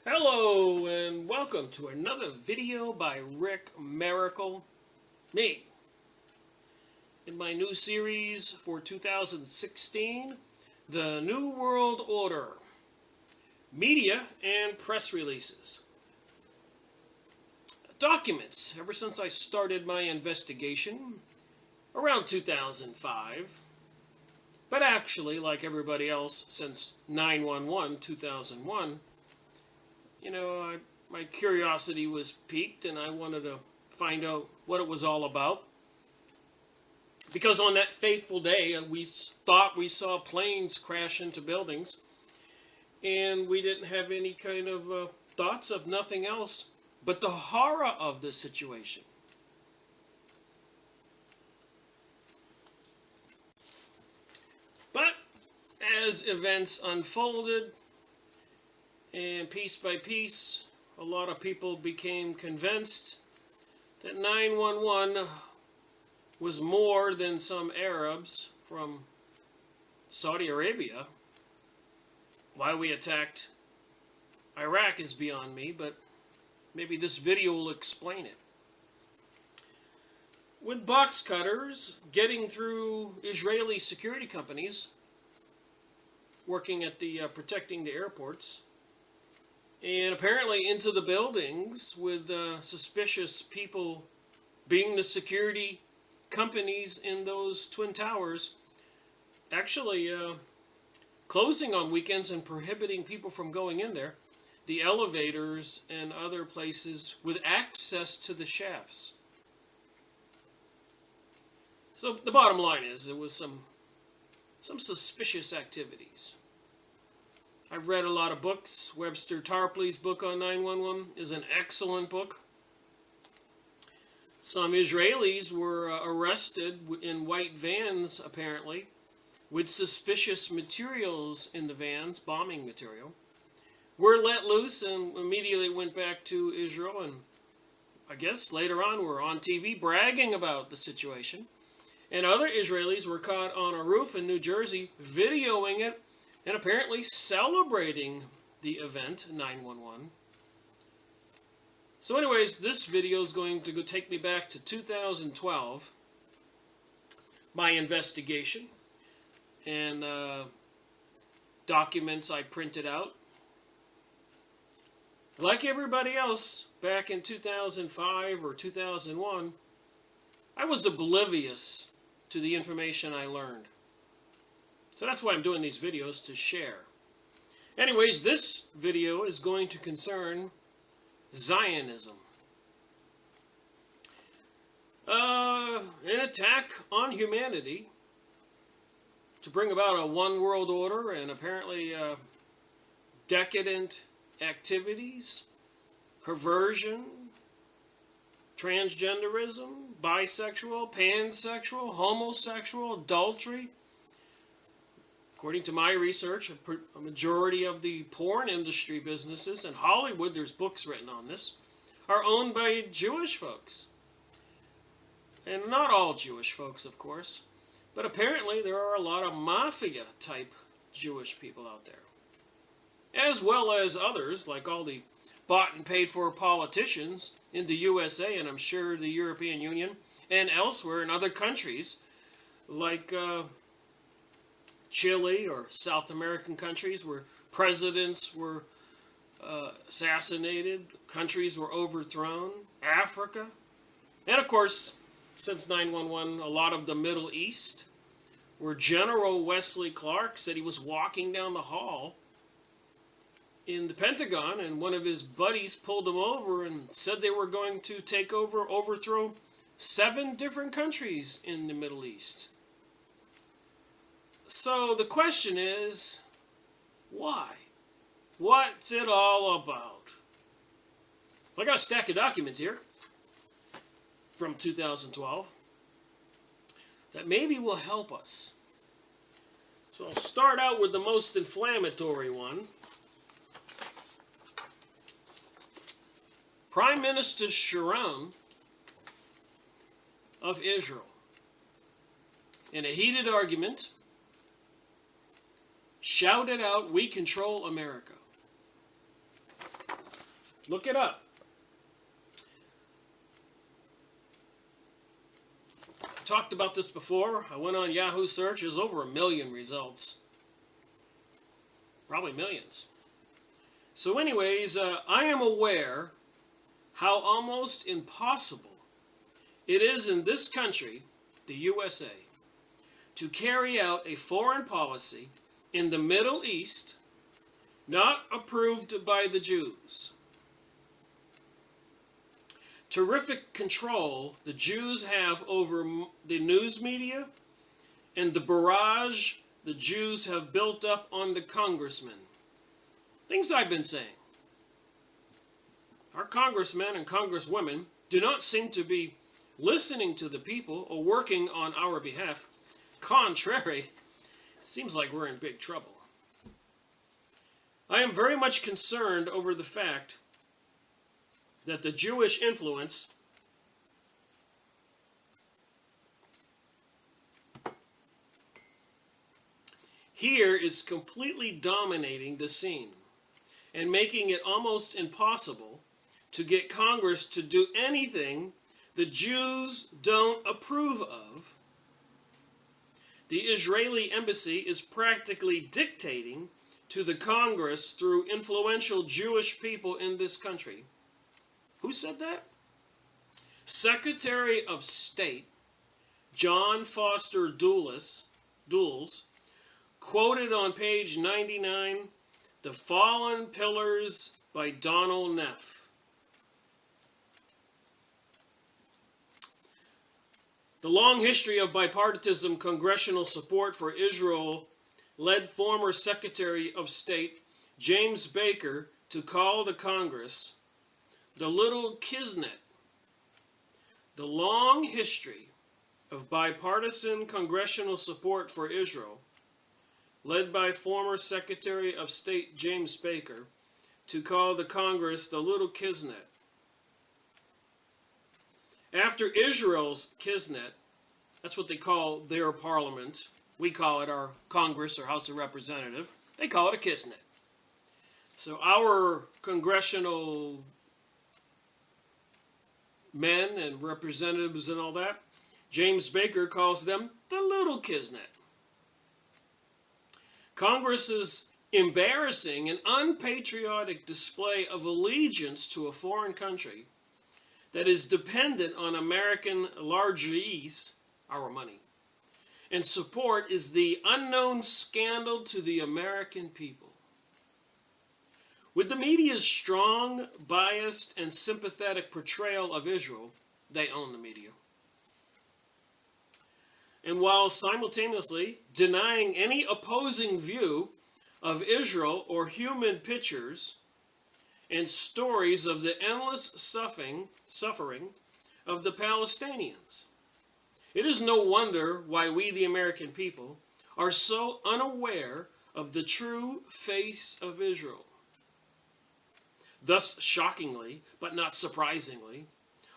Hello and welcome to another video by Rick Miracle, me, in my new series for 2016, The New World Order, Media and Press Releases. Documents, ever since I started my investigation around 2005, but actually, like everybody else since 9/11, 2001, my curiosity was piqued and I wanted to find out what it was all about. Because on that fateful day, we thought we saw planes crash into buildings, and we didn't have any kind of thoughts of nothing else but the horror of the situation. But as events unfolded, and piece by piece, a lot of people became convinced that 9/11 was more than some Arabs from Saudi Arabia. Why we attacked Iraq is beyond me, but maybe this video will explain it. With box cutters getting through Israeli security companies working at the protecting the airports, and apparently into the buildings with suspicious people being the security companies in those Twin Towers, actually closing on weekends and prohibiting people from going in there, the elevators and other places with access to the shafts. So the bottom line is there was some suspicious activities. I've read a lot of books. Webster Tarpley's book on 9/11 is an excellent book. Some Israelis were arrested in white vans, apparently, with suspicious materials in the vans, bombing material. Were let loose and immediately went back to Israel, and I guess later on were on TV bragging about the situation. And other Israelis were caught on a roof in New Jersey videoing it and apparently celebrating the event, 9/11. So anyways, this video is going to take me back to 2012, my investigation, and documents I printed out. Like everybody else, back in 2005 or 2001, I was oblivious to the information I learned. So that's why I'm doing these videos, to share. Anyways, this video is going to concern Zionism. An attack on humanity to bring about a one world order and apparently decadent activities, perversion, transgenderism, bisexual, pansexual, homosexual, adultery. According to my research, a majority of the porn industry businesses in Hollywood, there's books written on this, are owned by Jewish folks. And not all Jewish folks, of course, but apparently there are a lot of mafia-type Jewish people out there. As well as others, like all the bought and paid for politicians in the USA, and I'm sure the European Union, and elsewhere in other countries, like Chile or South American countries where presidents were assassinated, countries were overthrown, Africa, and of course, since 9/11, a lot of the Middle East, where General Wesley Clark said he was walking down the hall in the Pentagon and one of his buddies pulled him over and said they were going to overthrow 7 different countries in the Middle East. So the question is, why? What's it all about? I got a stack of documents here from 2012 that maybe will help us. So I'll start out with the most inflammatory one. Prime Minister Sharon of Israel, in a heated argument, shouted out, "We control America." Look it up. I talked about this before. I went on Yahoo search. There's over 1 million results. Probably millions. So anyways, I am aware how almost impossible it is in this country, the USA, to carry out a foreign policy in the Middle East not approved by the Jews. Terrific control the Jews have over the news media and the barrage the Jews have built up on the congressmen. Things I've been saying. Our congressmen and congresswomen do not seem to be listening to the people or working on our behalf. Contrary, it seems like we're in big trouble. I am very much concerned over the fact that the Jewish influence here is completely dominating the scene and making it almost impossible to get Congress to do anything the Jews don't approve of. The Israeli embassy is practically dictating to the Congress through influential Jewish people in this country. Who said that? Secretary of State John Foster Dulles, quoted on page 99, The Fallen Pillars by Donald Neff. The long history of bipartisan congressional support for Israel led former Secretary of State James Baker to call the Congress the Little Kisnet. The long history of bipartisan congressional support for Israel, led by former Secretary of State James Baker, to call the Congress the Little Kisnet. After Israel's Kisnet, that's what they call their parliament. We call it our Congress or House of Representatives. They call it a Kisnet. So our congressional men and representatives and all that, James Baker calls them the Little Kisnet. Congress's embarrassing and unpatriotic display of allegiance to a foreign country that is dependent on American largesse, our money, and support is the unknown scandal to the American people. With the media's strong, biased, and sympathetic portrayal of Israel, they own the media. And while simultaneously denying any opposing view of Israel or human pictures and stories of the endless suffering of the Palestinians. It is no wonder why we, the American people, are so unaware of the true face of Israel. Thus, shockingly, but not surprisingly,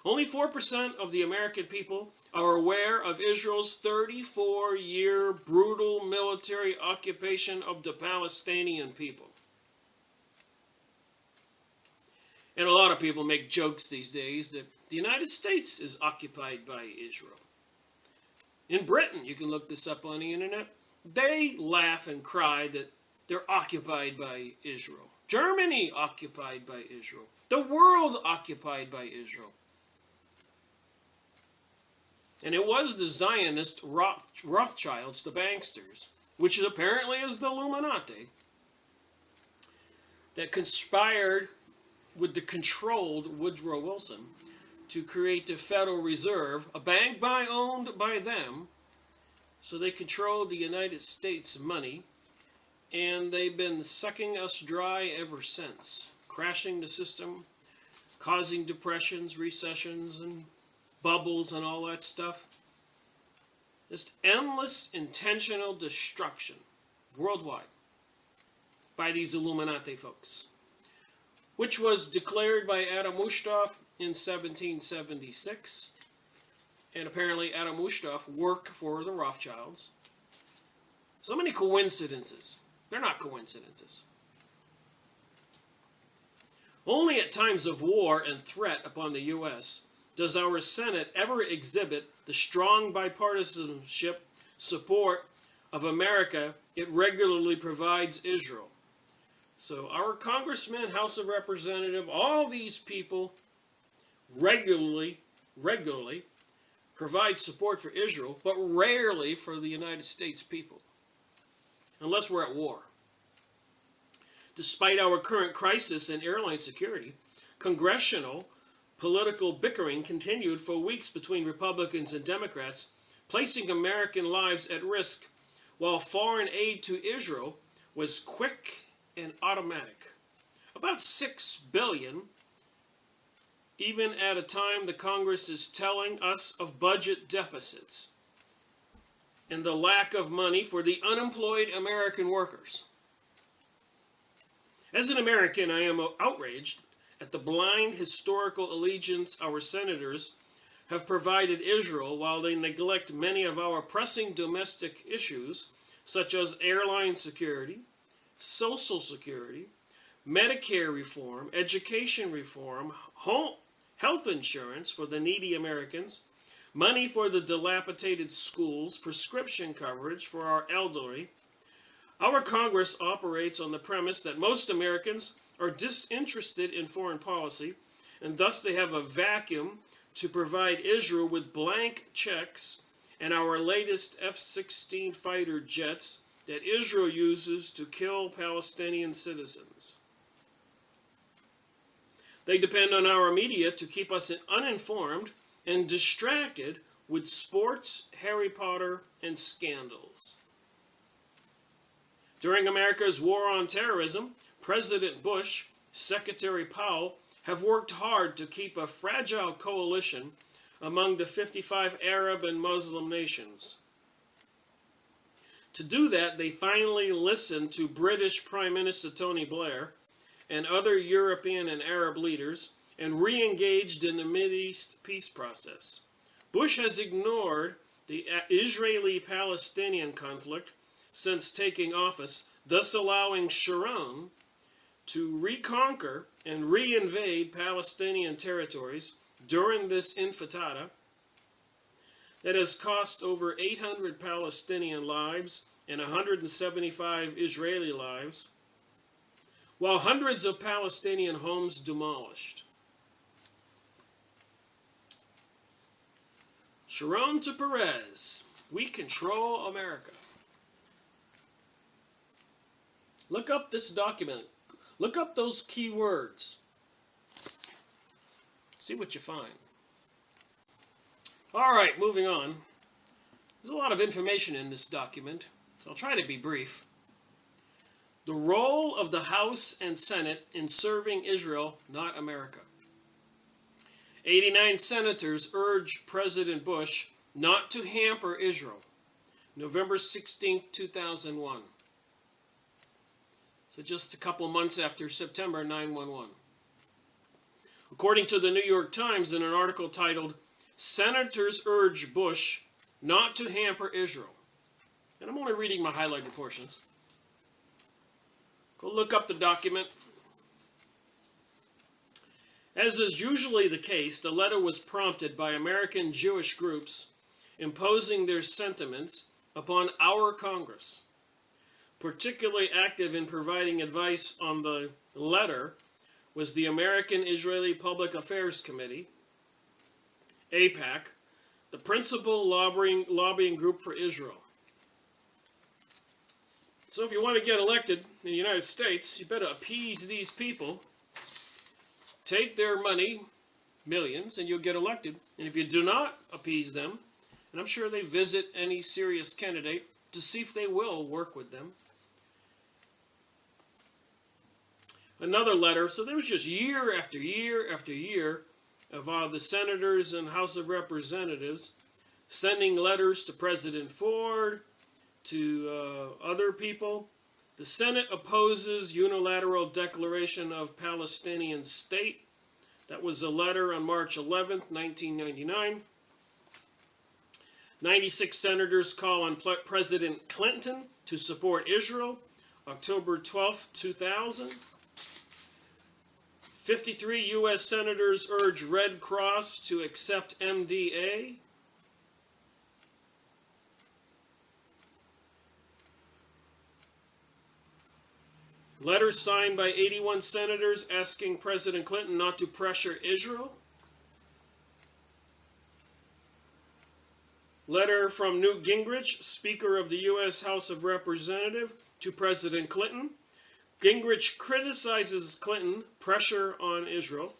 only 4% of the American people are aware of Israel's 34-year brutal military occupation of the Palestinian people. And a lot of people make jokes these days that the United States is occupied by Israel. In Britain, you can look this up on the internet, they laugh and cry that they're occupied by Israel. Germany occupied by Israel. The world occupied by Israel. And it was the Zionist Rothschilds, the banksters, which apparently is the Illuminati, that conspired with the controlled Woodrow Wilson to create the Federal Reserve, a bank owned by them, so they controlled the United States money, and they've been sucking us dry ever since, crashing the system, causing depressions, recessions, and bubbles and all that stuff. Just endless intentional destruction worldwide by these Illuminati folks, which was declared by Adam Ushtoff in 1776. And apparently Adam Ushtoff worked for the Rothschilds. So many coincidences. They're not coincidences. Only at times of war and threat upon the U.S. does our Senate ever exhibit the strong bipartisanship support of America it regularly provides Israel. So our congressmen, House of Representatives, all these people regularly provide support for Israel, but rarely for the United States people, unless we're at war. Despite our current crisis in airline security, congressional political bickering continued for weeks between Republicans and Democrats, placing American lives at risk, while foreign aid to Israel was quick and automatic. About $6 billion, even at a time the Congress is telling us of budget deficits and the lack of money for the unemployed American workers. As an American, I am outraged at the blind historical allegiance our senators have provided Israel while they neglect many of our pressing domestic issues, such as airline security, Social Security, Medicare reform, education reform, health insurance for the needy Americans, money for the dilapidated schools, prescription coverage for our elderly. Our Congress operates on the premise that most Americans are disinterested in foreign policy, and thus they have a vacuum to provide Israel with blank checks and our latest F-16 fighter jets that Israel uses to kill Palestinian citizens. They depend on our media to keep us uninformed and distracted with sports, Harry Potter, and scandals. During America's war on terrorism, President Bush, Secretary Powell have worked hard to keep a fragile coalition among the 55 Arab and Muslim nations. To do that, they finally listened to British Prime Minister Tony Blair and other European and Arab leaders and re-engaged in the Mideast peace process. Bush has ignored the Israeli-Palestinian conflict since taking office, thus allowing Sharon to reconquer and reinvade Palestinian territories during this intifada that has cost over 800 Palestinian lives and 175 Israeli lives, while hundreds of Palestinian homes demolished. Sharon to Perez, we control America. Look up this document. Look up those key words. See what you find. All right, moving on. There's a lot of information in this document, so I'll try to be brief. The role of the House and Senate in serving Israel, not America. 89 senators urge President Bush not to hamper Israel. November 16, 2001. So just a couple months after September 9/11. According to the New York Times, in an article titled, "Senators Urge Bush Not to Hamper Israel." And I'm only reading my highlighted portions. Go look up the document. As is usually the case, the letter was prompted by American Jewish groups imposing their sentiments upon our Congress. Particularly active in providing advice on the letter was the American Israeli Public Affairs Committee, AIPAC, the principal lobbying group for Israel. So if you want to get elected in the United States, you better appease these people, take their money, millions, and you'll get elected. And if you do not appease them, and I'm sure they visit any serious candidate to see if they will work with them. Another letter, so there was just year after year after year of the senators and House of Representatives sending letters to President Ford, to other people. The Senate opposes unilateral declaration of Palestinian state. That was a letter on March 11th, 1999. 96 senators call on President Clinton to support Israel, October 12th, 2000. 53 U.S. senators urge Red Cross to accept MDA. Letters signed by 81 senators asking President Clinton not to pressure Israel. Letter from Newt Gingrich, Speaker of the U.S. House of Representatives, to President Clinton. Gingrich criticizes Clinton's pressure on Israel.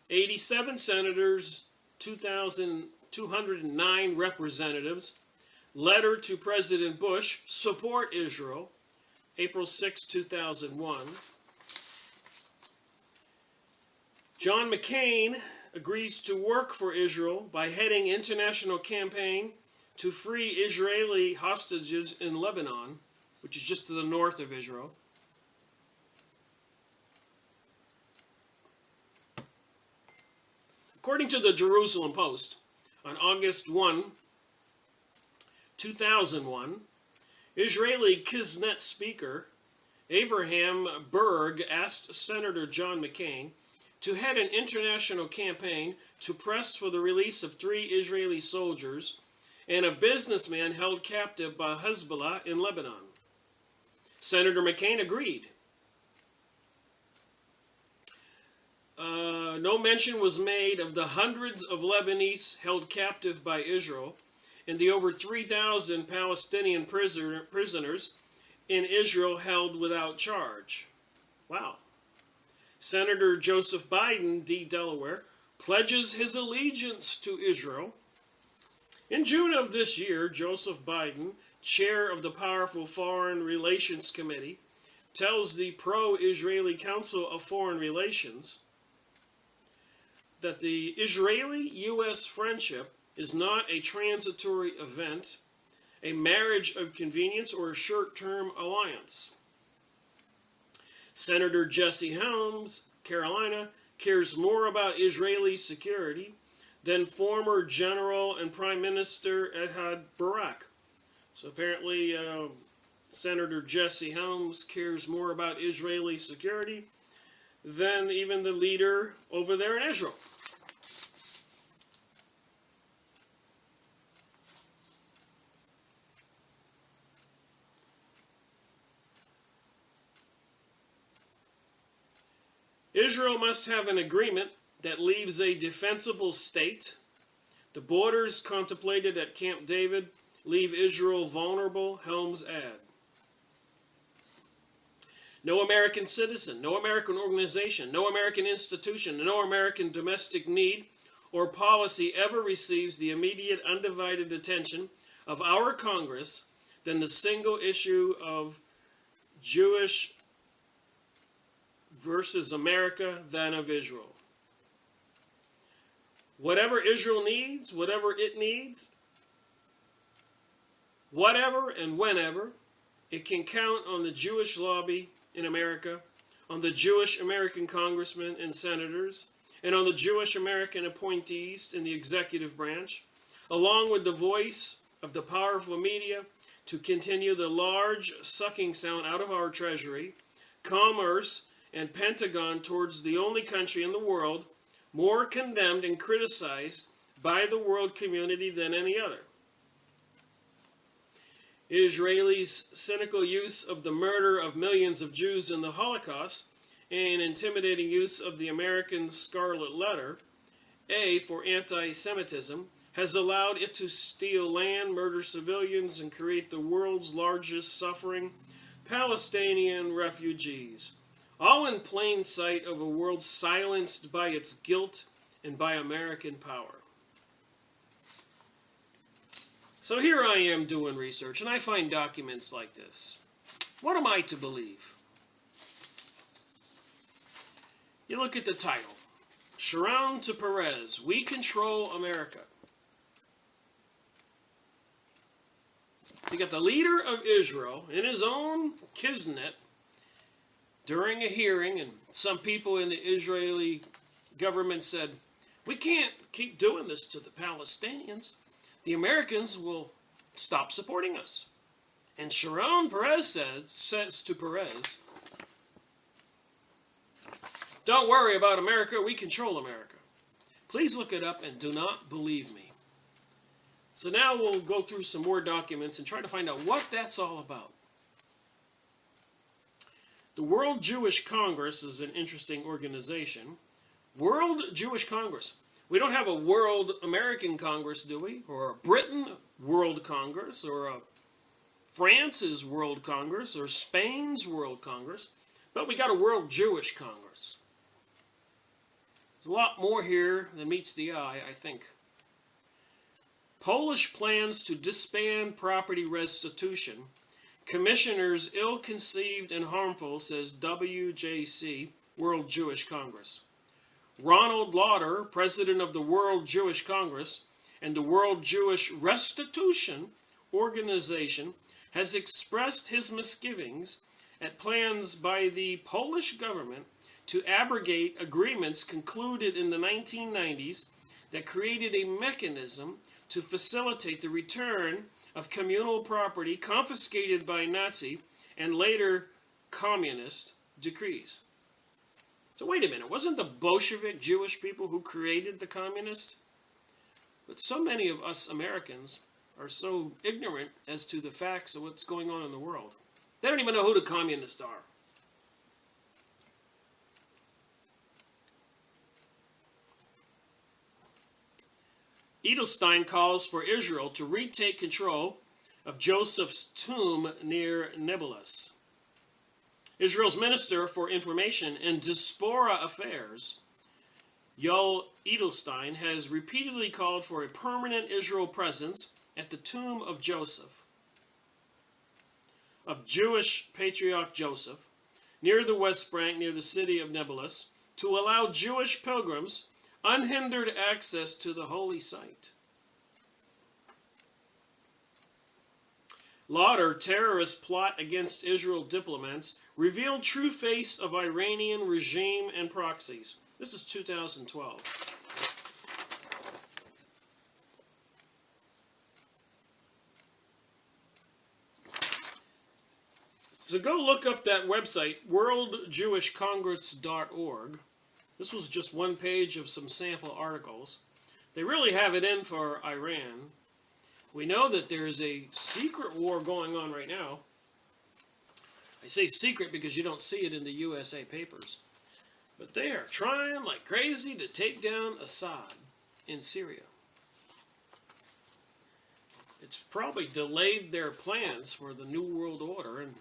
87 senators, 2,209 representatives. Letter to President Bush, support Israel, April 6, 2001. John McCain agrees to work for Israel by heading international campaign to free Israeli hostages in Lebanon, which is just to the north of Israel. According to the Jerusalem Post, on August 1, 2001, Israeli Knesset Speaker Abraham Berg asked Senator John McCain to head an international campaign to press for the release of 3 Israeli soldiers and a businessman held captive by Hezbollah in Lebanon. Senator McCain agreed. No mention was made of the hundreds of Lebanese held captive by Israel and the over 3,000 Palestinian prisoners in Israel held without charge. Wow. Senator Joseph Biden, D. Delaware, pledges his allegiance to Israel. In June of this year, Joseph Biden, chair of the powerful Foreign Relations Committee, tells the pro-Israeli Council of Foreign Relations that the Israeli-U.S. friendship is not a transitory event, a marriage of convenience, or a short-term alliance. Senator Jesse Helms, Carolina, cares more about Israeli security than former General and Prime Minister Ehud Barak. So apparently, Senator Jesse Helms cares more about Israeli security than even the leader over there in Israel. Israel must have an agreement that leaves a defensible state. The borders contemplated at Camp David leave Israel vulnerable, Helms add. No American citizen, no American organization, no American institution, no American domestic need or policy ever receives the immediate undivided attention of our Congress than the single issue of Jewish versus America than of Israel. Whatever Israel needs, whatever it needs, whatever and whenever, it can count on the Jewish lobby in America, on the Jewish American congressmen and senators, and on the Jewish American appointees in the executive branch, along with the voice of the powerful media to continue the large sucking sound out of our treasury, commerce, and Pentagon towards the only country in the world more condemned and criticized by the world community than any other. Israelis' cynical use of the murder of millions of Jews in the Holocaust and intimidating use of the American Scarlet Letter, A for anti-Semitism, has allowed it to steal land, murder civilians, and create the world's largest suffering Palestinian refugees, all in plain sight of a world silenced by its guilt and by American power. So here I am doing research, and I find documents like this. What am I to believe? You look at the title. Sharon to Perez, We Control America. You got the leader of Israel in his own kisnet during a hearing, and some people in the Israeli government said, we can't keep doing this to the Palestinians. The Americans will stop supporting us. And Sharon Perez says to Perez, "Don't worry about America, we control America. Please look it up and do not believe me." So now we'll go through some more documents and try to find out what that's all about. The World Jewish Congress is an interesting organization. World Jewish Congress. We don't have a World American Congress, do we? Or a Britain World Congress, or a France's World Congress, or Spain's World Congress. But we got a World Jewish Congress. There's a lot more here than meets the eye, I think. Polish plans to disband property restitution. Commissioners ill-conceived and harmful, says WJC, World Jewish Congress. Ronald Lauder, president of the World Jewish Congress and the World Jewish Restitution Organization, has expressed his misgivings at plans by the Polish government to abrogate agreements concluded in the 1990s that created a mechanism to facilitate the return of communal property confiscated by Nazi and later communist decrees. So wait a minute, wasn't the Bolshevik Jewish people who created the communists? But so many of us Americans are so ignorant as to the facts of what's going on in the world. They don't even know who the communists are. Edelstein calls for Israel to retake control of Joseph's tomb near Nablus. Israel's Minister for Information and Diaspora Affairs, Yoel Edelstein, has repeatedly called for a permanent Israel presence at the tomb of Joseph, of Jewish patriarch Joseph, near the West Bank, near the city of Nablus, to allow Jewish pilgrims unhindered access to the holy site. Lauder, terrorist plot against Israel diplomats, revealed true face of Iranian regime and proxies. This is 2012. So go look up that website, worldjewishcongress.org. This was just one page of some sample articles. They really have it in for Iran. We know that there's a secret war going on right now. I say secret because you don't see it in the USA papers. But they are trying like crazy to take down Assad in Syria. It's probably delayed their plans for the New World Order and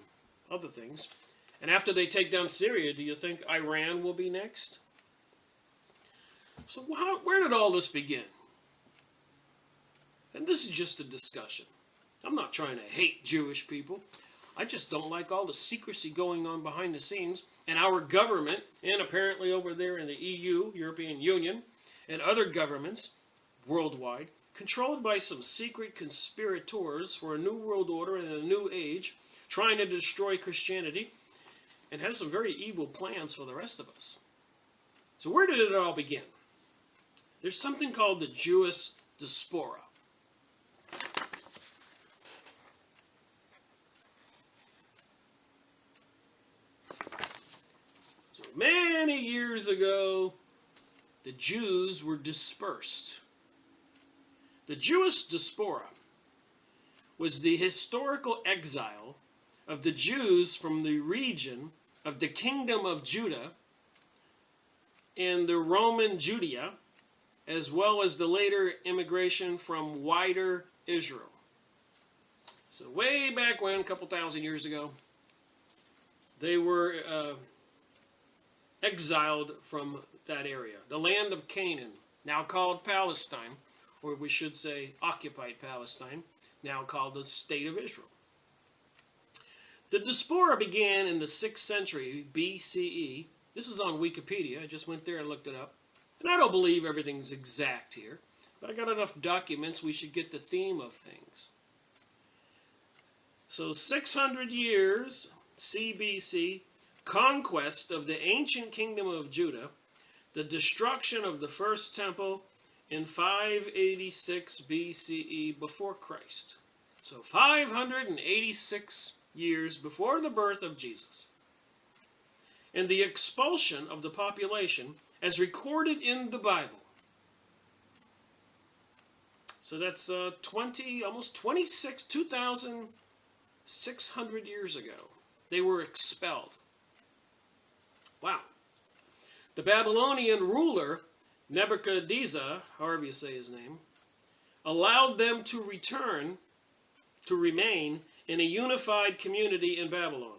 other things. And after they take down Syria, do you think Iran will be next? So where did all this begin? And this is just a discussion. I'm not trying to hate Jewish people. I just don't like all the secrecy going on behind the scenes, and our government, and apparently over there in the EU, European Union, and other governments worldwide, controlled by some secret conspirators for a new world order and a new age, trying to destroy Christianity, and have some very evil plans for the rest of us. So where did it all begin? There's something called the Jewish diaspora. So many years ago, the Jews were dispersed. The Jewish diaspora was the historical exile of the Jews from the region of the Kingdom of Judah and the Roman Judea, as well as the later immigration from wider Israel. So way back when, a couple thousand years ago, they were exiled from that area. The land of Canaan, now called Palestine, or we should say occupied Palestine, now called the State of Israel. The diaspora began in the 6th century BCE. This is on Wikipedia. I just went there and looked it up. And I don't believe everything's exact here, but I got enough documents we should get the theme of things. So 600 years CBC, conquest of the ancient kingdom of Judah, the destruction of the first temple in 586 BCE before Christ. So 586 years before the birth of Jesus. And the expulsion of the population as recorded in the Bible. So that's almost 2,600 years ago. They were expelled. Wow. The Babylonian ruler, Nebuchadnezzar, however you say his name, allowed them to remain in a unified community in Babylon.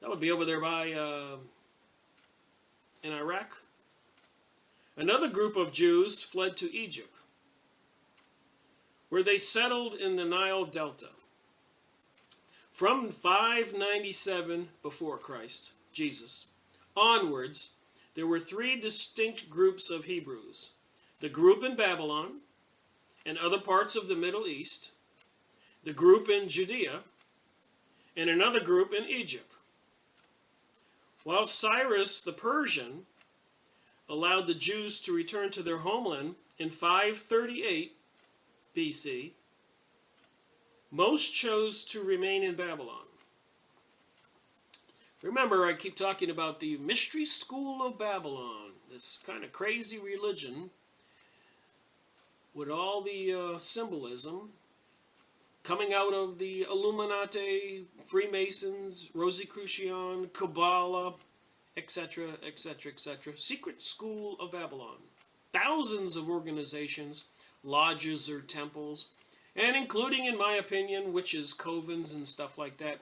That would be over there by, in Iraq. Another group of Jews fled to Egypt, where they settled in the Nile Delta. From 597 before Christ, Jesus, onwards, there were three distinct groups of Hebrews. The group in Babylon and other parts of the Middle East, the group in Judea, and another group in Egypt. While Cyrus the Persian allowed the Jews to return to their homeland in 538 BC, most chose to remain in Babylon. Remember, I keep talking about the mystery school of Babylon, this kind of crazy religion with all the symbolism coming out of the Illuminati, Freemasons, Rosicrucian, Kabbalah, etc., etc., etc. Secret school of Babylon. Thousands of organizations, lodges or temples, and including, in my opinion, witches, covens, and stuff like that,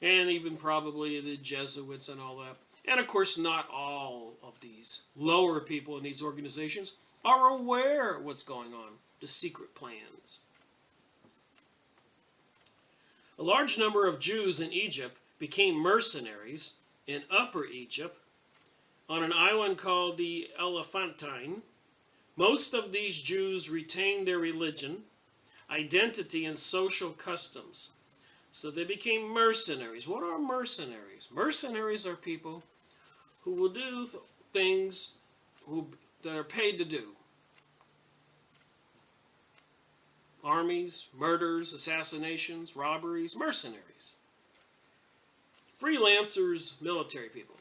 and even probably the Jesuits and all that. And of course, not all of these lower people in these organizations are aware of what's going on, the secret plans. A large number of Jews in Egypt became mercenaries in Upper Egypt on an island called the Elephantine. Most of these Jews retained their religion, identity, and social customs. So they became mercenaries. What are mercenaries? Mercenaries are people who will do things that are paid to do. Armies, murders, assassinations, robberies, mercenaries. Freelancers, military people.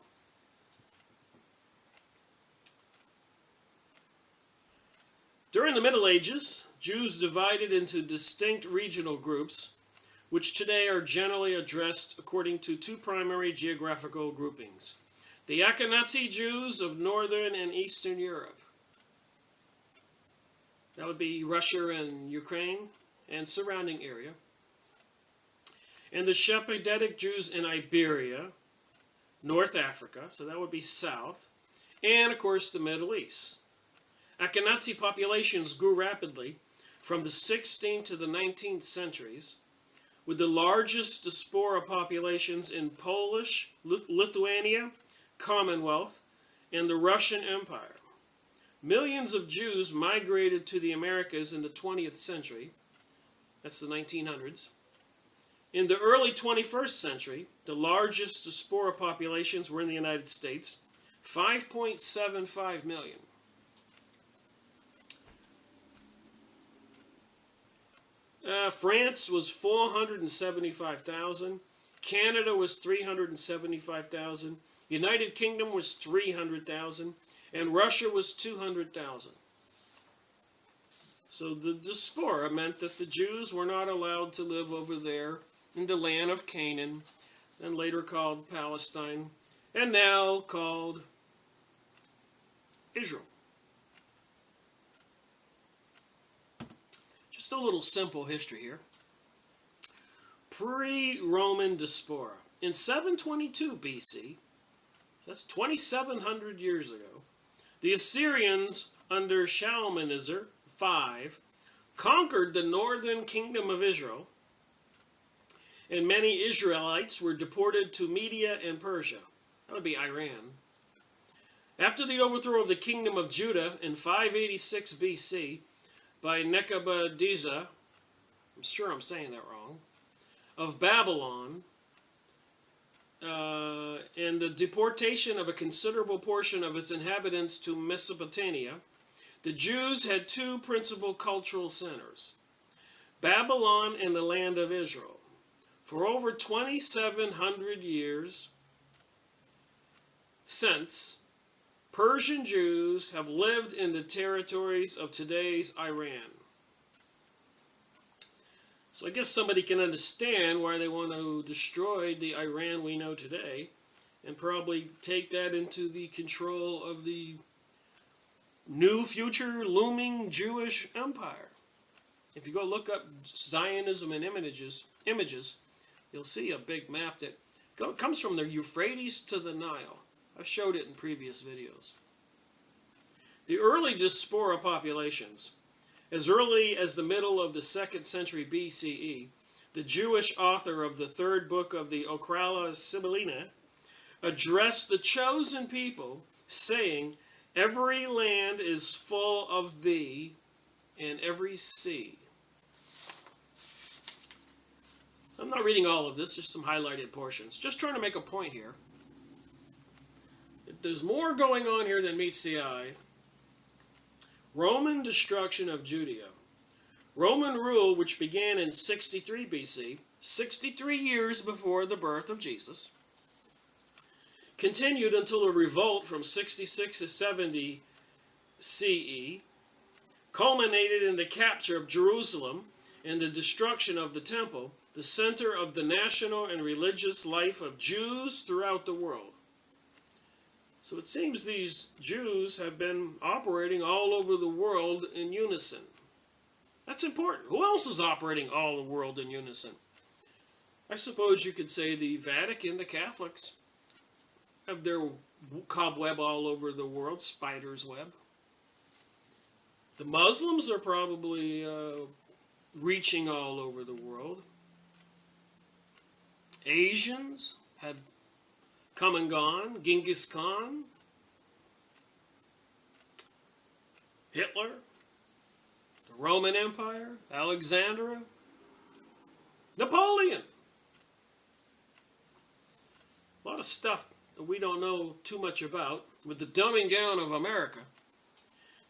During the Middle Ages, Jews divided into distinct regional groups, which today are generally addressed according to two primary geographical groupings. The Ashkenazi Jews of Northern and Eastern Europe. That would be Russia and Ukraine and surrounding area. And the Sephardic Jews in Iberia, North Africa, so that would be south, and of course the Middle East. Ashkenazi populations grew rapidly from the 16th to the 19th centuries, with the largest diaspora populations in Polish, Lithuania, Commonwealth, and the Russian Empire. Millions of Jews migrated to the Americas in the 20th century. That's the 1900s. In the early 21st century, the largest diaspora populations were in the United States, 5.75 million. France was 475,000. Canada was 375,000. United Kingdom was 300,000. And Russia was 200,000. So the diaspora meant that the Jews were not allowed to live over there in the land of Canaan, and later called Palestine, and now called Israel. Just a little simple history here. Pre-Roman diaspora. In 722 BC, that's 2,700 years ago, the Assyrians under Shalmaneser V conquered the northern kingdom of Israel, and many Israelites were deported to Media and Persia. That would be Iran. After the overthrow of the kingdom of Judah in 586 BC by Nebuchadnezzar, I'm sure I'm saying that wrong, of Babylon, and the deportation of a considerable portion of its inhabitants to Mesopotamia, The Jews had two principal cultural centers, Babylon and the land of Israel. For over 2,700 years since, Persian Jews have lived in the territories of today's Iran. So I guess somebody can understand why they want to destroy the Iran we know today and probably take that into the control of the new future looming Jewish empire. If you go look up Zionism and images, you'll see a big map that comes from the Euphrates to the Nile. I've showed it in previous videos. The early diaspora populations, as early as the middle of the 2nd century BCE, the Jewish author of the 3rd book of the Ochrala Sibylline addressed the chosen people, saying, "Every land is full of thee, and every sea." I'm not reading all of this, just some highlighted portions. Just trying to make a point here. There's more going on here than meets the eye. Roman destruction of Judea. Roman rule, which began in 63 BC, 63 years before the birth of Jesus, continued until a revolt from 66 to 70 CE, culminated in the capture of Jerusalem and the destruction of the temple, the center of the national and religious life of Jews throughout the world. So it seems these Jews have been operating all over the world in unison. That's important. Who else is operating all the world in unison? I suppose you could say the Vatican, the Catholics, have their cobweb all over the world, spider's web. The Muslims are probably reaching all over the world. Asians have come and gone. Genghis Khan, Hitler, the Roman Empire, Alexandria, Napoleon. A lot of stuff that we don't know too much about with the dumbing down of America.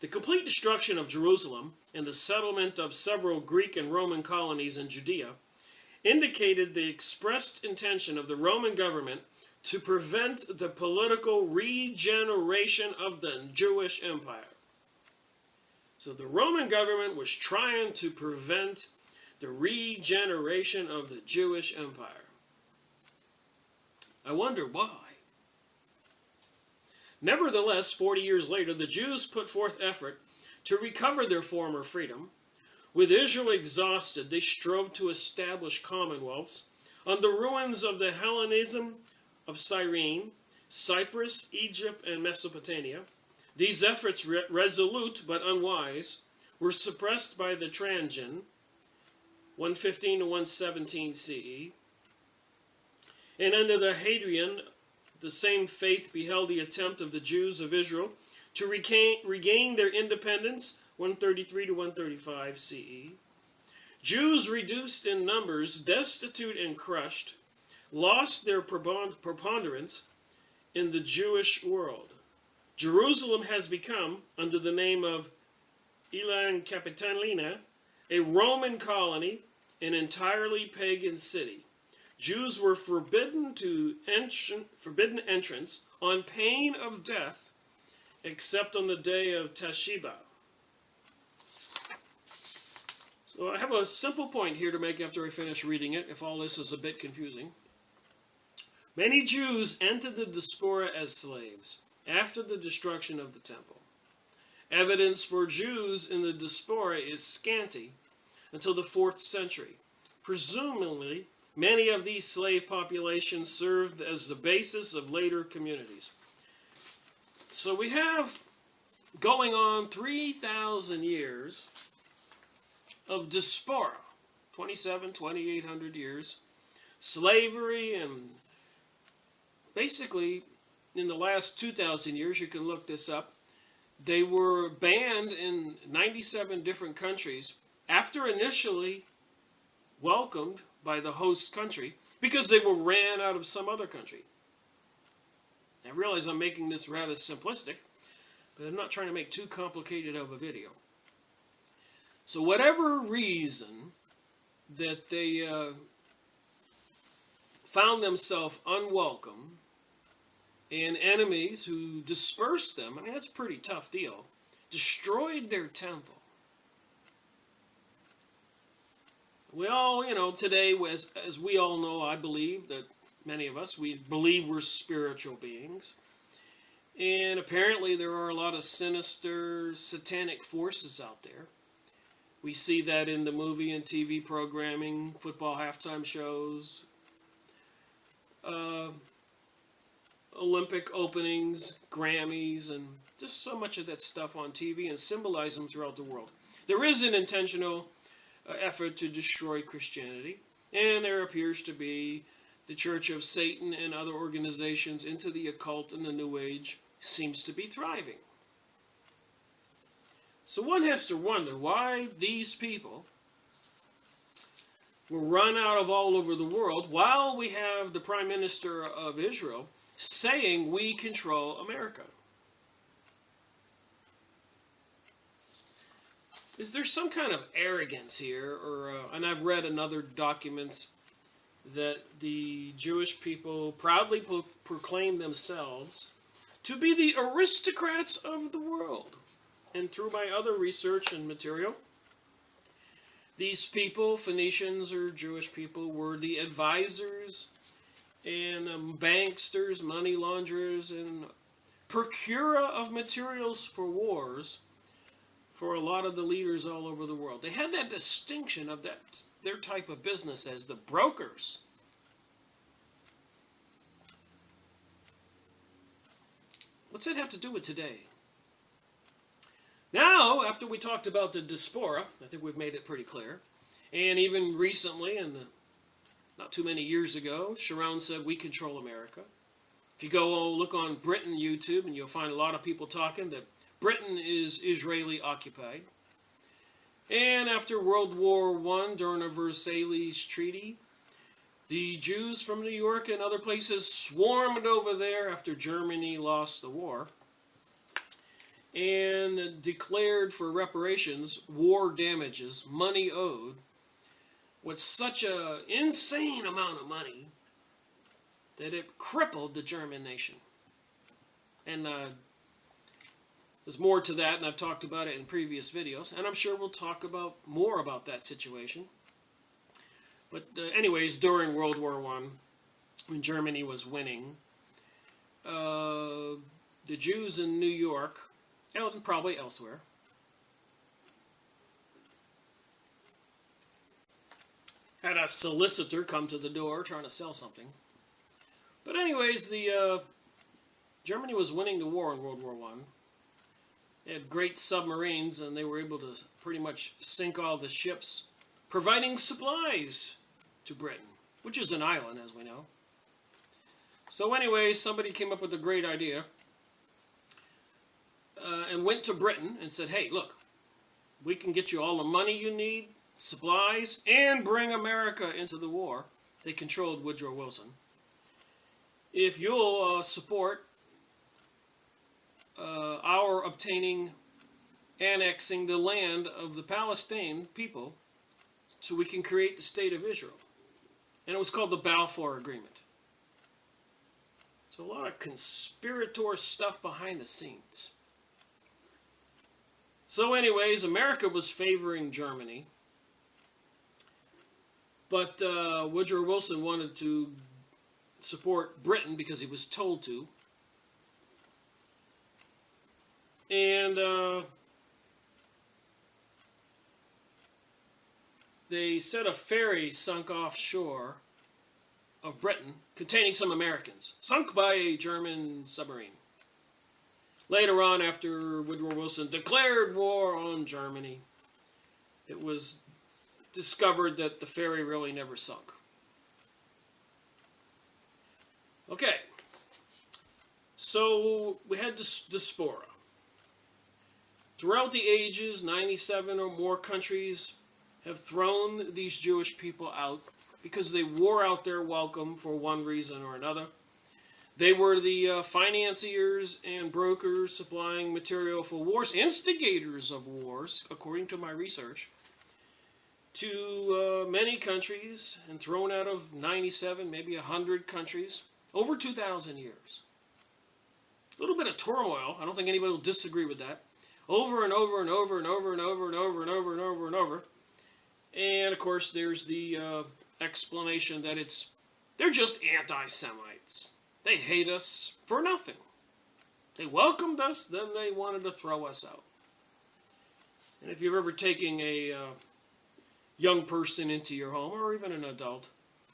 The complete destruction of Jerusalem and the settlement of several Greek and Roman colonies in Judea indicated the expressed intention of the Roman government to prevent the political regeneration of the Jewish empire. So the Roman government was trying to prevent the regeneration of the Jewish empire. I wonder why. Nevertheless, 40 years later, the Jews put forth effort to recover their former freedom. With Israel exhausted, they strove to establish commonwealths on the ruins of the Hellenism of Cyrene, Cyprus, Egypt, and Mesopotamia. These efforts, resolute but unwise, were suppressed by the Trajan, 115 to 117 CE. And under the Hadrian, the same faith beheld the attempt of the Jews of Israel to regain their independence, 133 to 135 CE. Jews reduced in numbers, destitute and crushed, lost their preponderance in the Jewish world. Jerusalem has become, under the name of Aelia Capitolina, a Roman colony, an entirely pagan city. Jews were forbidden entrance on pain of death, except on the day of Teshuvah. So I have a simple point here to make after I finish reading it, if all this is a bit confusing. Many Jews entered the diaspora as slaves after the destruction of the temple. Evidence for Jews in the diaspora is scanty until the 4th century. Presumably, many of these slave populations served as the basis of later communities. So we have going on 3,000 years of diaspora, 2,800 years, slavery, and basically in the last 2,000 years, you can look this up, they were banned in 97 different countries after initially welcomed by the host country because they were ran out of some other country. I realize I'm making this rather simplistic, But I'm not trying to make too complicated of a video. So whatever reason that they found themselves unwelcome and enemies who dispersed them, I mean, that's a pretty tough deal, destroyed their temple. We all, today, as we all know, I believe that many of us, we believe we're spiritual beings. And apparently there are a lot of sinister, satanic forces out there. We see that in the movie and TV programming, football halftime shows, Olympic openings, Grammys, and just so much of that stuff on TV and symbolize them throughout the world. There is an intentional effort to destroy Christianity, and there appears to be the Church of Satan and other organizations into the occult and the New Age seems to be thriving. So one has to wonder why these people were run out of all over the world while we have the Prime Minister of Israel saying we control America. Is there some kind of arrogance here? And I've read in other documents that the Jewish people proudly proclaim themselves to be the aristocrats of the world. And through my other research and material, these people, Phoenicians or Jewish people, were the advisors and banksters, money launderers, and procurer of materials for wars for a lot of the leaders all over the world. They had that distinction of their type of business as the brokers. What's that have to do with today? Now, after we talked about the diaspora, I think we've made it pretty clear. And even recently, not too many years ago, Sharon said, we control America. If you go look on Britain YouTube, and you'll find a lot of people talking that Britain is Israeli occupied. And after World War I, during the Versailles Treaty, the Jews from New York and other places swarmed over there after Germany lost the war and declared for reparations, war damages, money owed, with such an insane amount of money that it crippled the German nation. And there's more to that, and I've talked about it in previous videos, and I'm sure we'll talk more about that situation. But anyways, during World War I, when Germany was winning, the Jews in New York, and probably elsewhere, had a solicitor come to the door trying to sell something. But anyways, Germany was winning the war in World War I. They had great submarines, and they were able to pretty much sink all the ships, providing supplies to Britain, which is an island, as we know. So anyway, somebody came up with a great idea and went to Britain and said, hey, look, we can get you all the money you need, supplies, and bring America into the war. They controlled Woodrow Wilson. If you'll support our annexing the land of the Palestine people so we can create the state of Israel. And it was called the Balfour Agreement. So a lot of conspirator stuff behind the scenes. So anyways, America was favoring Germany. But Woodrow Wilson wanted to support Britain because he was told to. And they said a ferry sunk offshore of Britain containing some Americans, sunk by a German submarine. Later on, after Woodrow Wilson declared war on Germany, it was discovered that the ferry really never sunk. Okay, so we had diaspora. Throughout the ages, 97 or more countries have thrown these Jewish people out because they wore out their welcome for one reason or another. They were the financiers and brokers supplying material for wars, instigators of wars, according to my research, to many countries, and thrown out of 97, maybe 100 countries, over 2,000 years. A little bit of turmoil. I don't think anybody will disagree with that. Over and over and over and over and over and over and over and over and over. And of course, there's the explanation that they're just anti-Semites. They hate us for nothing. They welcomed us, then they wanted to throw us out. And if you've ever taken a young person into your home, or even an adult,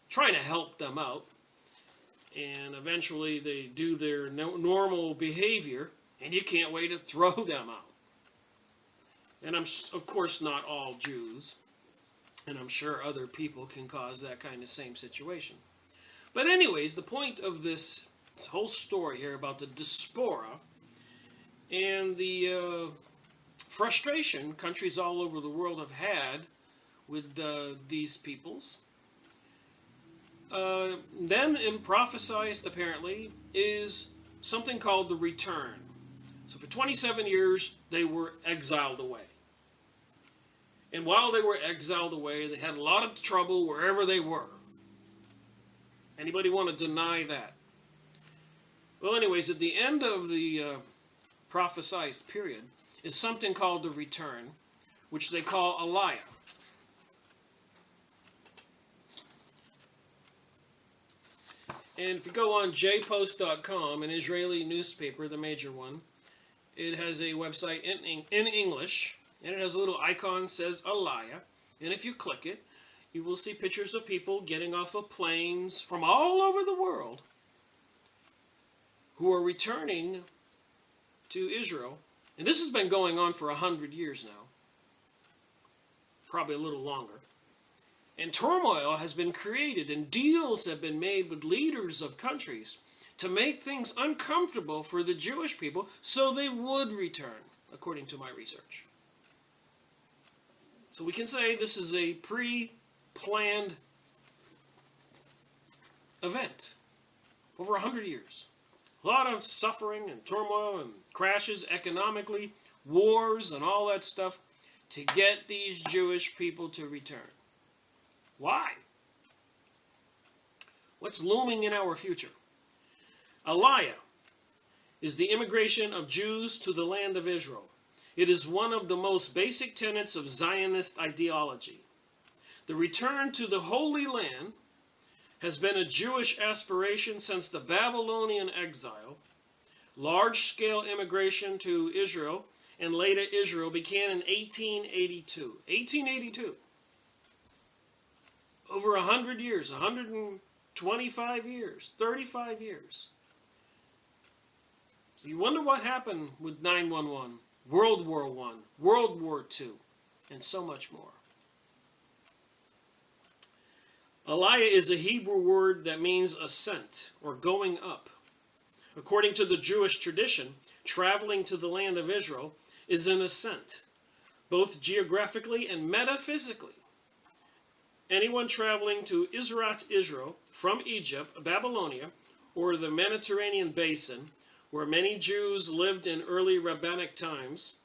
trying to help them out, and eventually they do their normal behavior, and you can't wait to throw them out. And I'm, of course, not all Jews, and I'm sure other people can cause that kind of same situation. But anyways, the point of this whole story here about the diaspora and the frustration countries all over the world have had with these peoples, then prophesied apparently is something called the return. So for 27 years they were exiled away. And while they were exiled away, they had a lot of trouble wherever they were. Anybody want to deny that? Well, anyways, at the end of the prophesied period is something called the return, which they call Aliyah. And if you go on jpost.com, an Israeli newspaper, the major one, it has a website in English, and it has a little icon that says Aliyah. And if you click it, you will see pictures of people getting off of planes from all over the world who are returning to Israel. And this has been going on for 100 years now, probably a little longer. And turmoil has been created, and deals have been made with leaders of countries to make things uncomfortable for the Jewish people so they would return, according to my research. So we can say this is a pre-planned event over 100 years. A lot of suffering and turmoil and crashes economically, wars and all that stuff to get these Jewish people to return. Why? What's looming in our future? Aliyah is the immigration of Jews to the land of Israel. It is one of the most basic tenets of Zionist ideology. The return to the Holy Land has been a Jewish aspiration since the Babylonian exile. Large-scale immigration to Israel and later Israel began in 1882. 1882. Over 100 years, 125 years, 35 years. So you wonder what happened with 9/11, World War I, World War II, and so much more. Aliyah is a Hebrew word that means ascent or going up. According to the Jewish tradition, traveling to the land of Israel is an ascent, both geographically and metaphysically. Anyone traveling to Izrat, Israel, from Egypt, Babylonia, or the Mediterranean basin, where many Jews lived in early rabbinic times,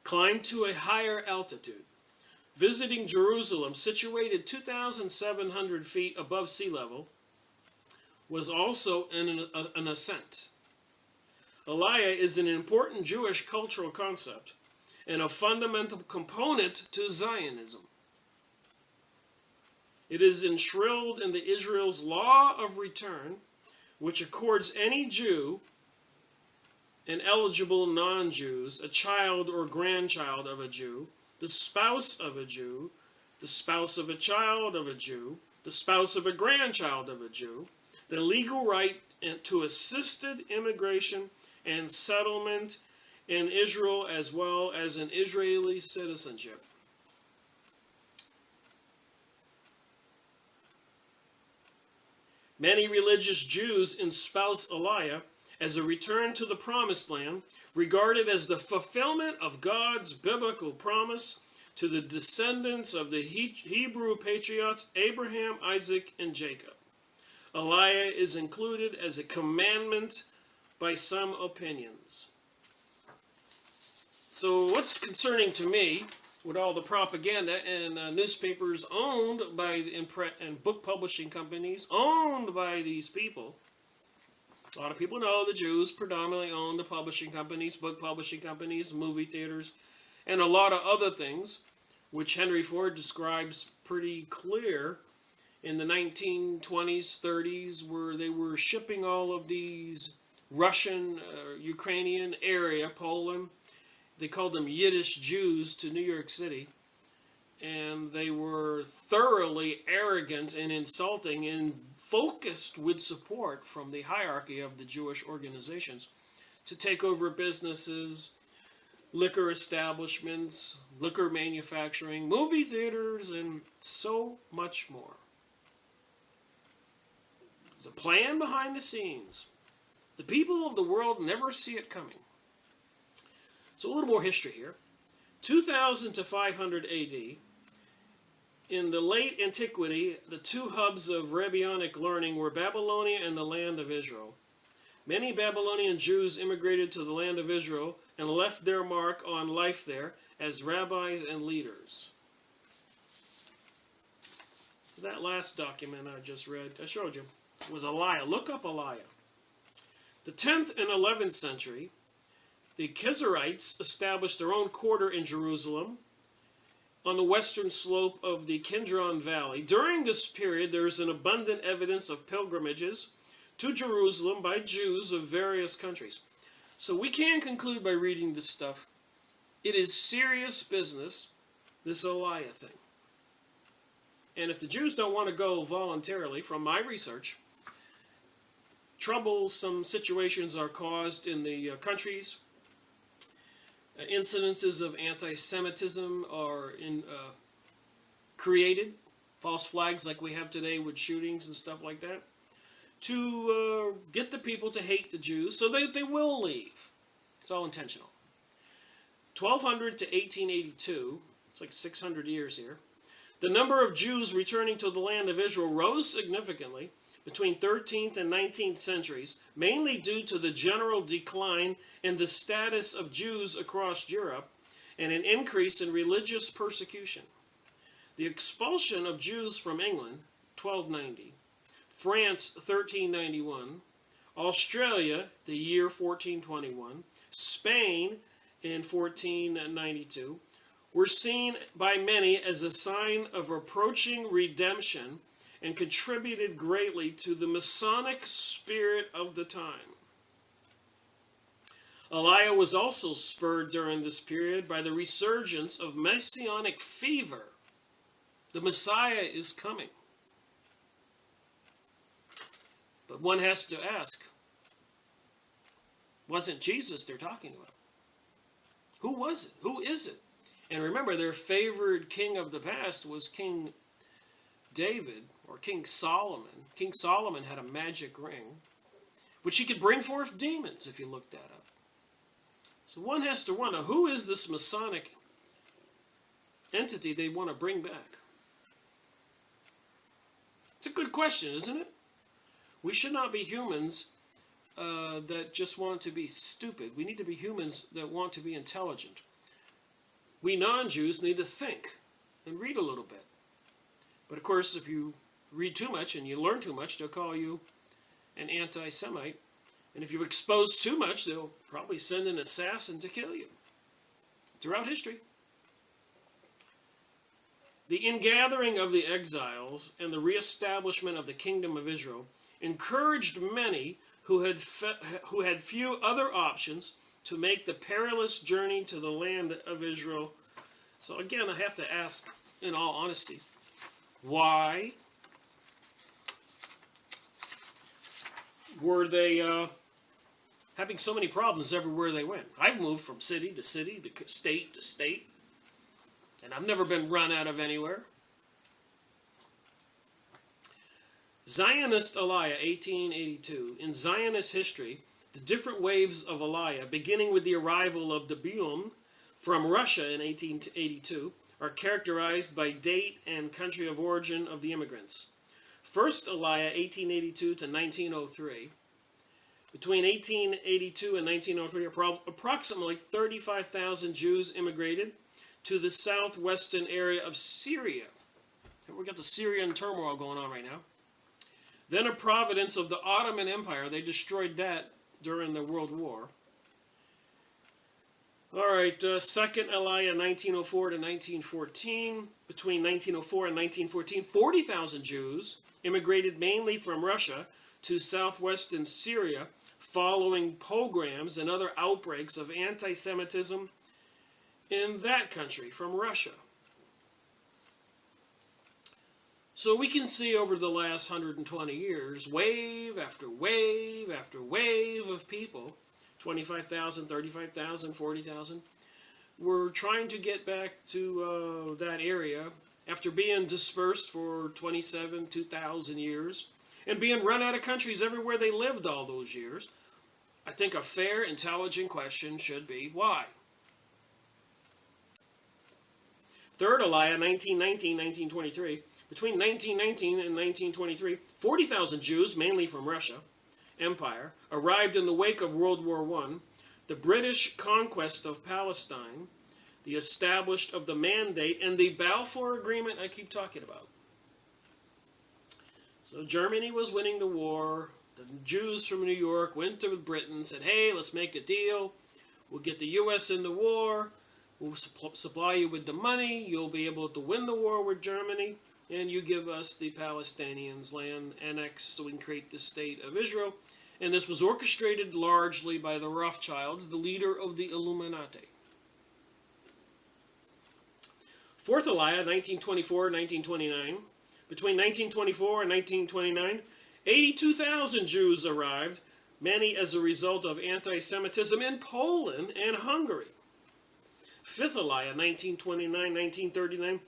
climbed to a higher altitude. Visiting Jerusalem, situated 2,700 feet above sea level, was also an ascent. Aliyah is an important Jewish cultural concept and a fundamental component to Zionism. It is enshrined in the Israel's law of return, which accords any Jew and eligible non-Jews, a child or grandchild of a Jew, the spouse of a Jew, the spouse of a child of a Jew, the spouse of a grandchild of a Jew, the legal right to assisted immigration and settlement in Israel, as well as an Israeli citizenship. Many religious Jews espouse Aliyah as a return to the Promised Land, regarded as the fulfillment of God's biblical promise to the descendants of the Hebrew patriarchs Abraham, Isaac, and Jacob. Aliyah is included as a commandment by some opinions. So what's concerning to me with all the propaganda and newspapers owned by and book publishing companies owned by these people, a lot of people know the Jews predominantly own the publishing companies, book publishing companies, movie theaters, and a lot of other things, which Henry Ford describes pretty clear in the 1920s, 30s, where they were shipping all of these Russian, Ukrainian area, Poland. They called them Yiddish Jews to New York City. And they were thoroughly arrogant and insulting and focused with support from the hierarchy of the Jewish organizations to take over businesses, liquor establishments, liquor manufacturing, movie theaters, and so much more. There's a plan behind the scenes. The people of the world never see it coming. So a little more history here. 2000 to 500 AD, in the late antiquity, the two hubs of rabbinic learning were Babylonia and the land of Israel. Many Babylonian Jews immigrated to the land of Israel and left their mark on life there as rabbis and leaders. So that last document I just read, I showed you, was Aliyah. Look up Aliyah. The 10th and 11th century, the Khazarites established their own quarter in Jerusalem on the western slope of the Kidron Valley. During this period, there is an abundant evidence of pilgrimages to Jerusalem by Jews of various countries. So we can conclude by reading this stuff. It is serious business, this Aliyah thing. And if the Jews don't want to go voluntarily, from my research, troublesome situations are caused in the countries. Incidences of anti-Semitism are created, false flags like we have today with shootings and stuff like that, to get the people to hate the Jews so they will leave. It's all intentional. 1200 to 1882, it's like 600 years here, the number of Jews returning to the land of Israel rose significantly between 13th and 19th centuries, mainly due to the general decline in the status of Jews across Europe and an increase in religious persecution. The expulsion of Jews from England, 1290, France, 1391, Australia, the year 1421, Spain in 1492, were seen by many as a sign of approaching redemption and contributed greatly to the Masonic spirit of the time. Aliyah was also spurred during this period by the resurgence of Messianic fever. The Messiah is coming. But one has to ask, wasn't Jesus they're talking about? Who was it? Who is it? And remember, their favored king of the past was King David, or King Solomon. King Solomon had a magic ring, which he could bring forth demons if you looked that up. So one has to wonder, who is this Masonic entity they want to bring back? It's a good question, isn't it? We should not be humans that just want to be stupid. We need to be humans that want to be intelligent. We non-Jews need to think and read a little bit. But of course, if you read too much and you learn too much, they'll call you an anti-Semite. And if you expose too much, they'll probably send an assassin to kill you. Throughout history. The ingathering of the exiles and the reestablishment of the kingdom of Israel encouraged many who had few other options to make the perilous journey to the land of Israel. So again, I have to ask, in all honesty, why were they having so many problems everywhere they went? I've moved from city to city, to state, and I've never been run out of anywhere. Zionist Aliyah, 1882. In Zionist history, the different waves of Aliyah, beginning with the arrival of the Bium from Russia in 1882, are characterized by date and country of origin of the immigrants. First Aliyah, 1882 to 1903. Between 1882 and 1903, approximately 35,000 Jews immigrated to the southwestern area of Syria. We've got the Syrian turmoil going on right now. Then a province of the Ottoman Empire. They destroyed that during the World War. All right, Second Aliyah, 1904 to 1914. Between 1904 and 1914, 40,000 Jews immigrated mainly from Russia to southwestern Syria following pogroms and other outbreaks of anti-Semitism in that country from Russia. So we can see over the last 120 years, wave after wave after wave of people, 25,000, 35,000, 40,000, were trying to get back to that area after being dispersed for 2,000 years and being run out of countries everywhere they lived all those years. I think a fair, intelligent question should be, why? Third Aliyah, 1919, 1923. Between 1919 and 1923, 40,000 Jews, mainly from Russia Empire, arrived in the wake of World War I, the British conquest of Palestine, the establishment of the Mandate, and the Balfour Agreement I keep talking about. So Germany was winning the war. The Jews from New York went to Britain, said, hey, let's make a deal. We'll get the U.S. in the war. We'll supply you with the money. You'll be able to win the war with Germany. And you give us the Palestinians land annexed so we can create the state of Israel. And this was orchestrated largely by the Rothschilds, the leader of the Illuminati. Fourth Aliyah, 1924-1929. Between 1924 and 1929, 82,000 Jews arrived, many as a result of anti-Semitism in Poland and Hungary. Fifth Aliyah, 1929-1939.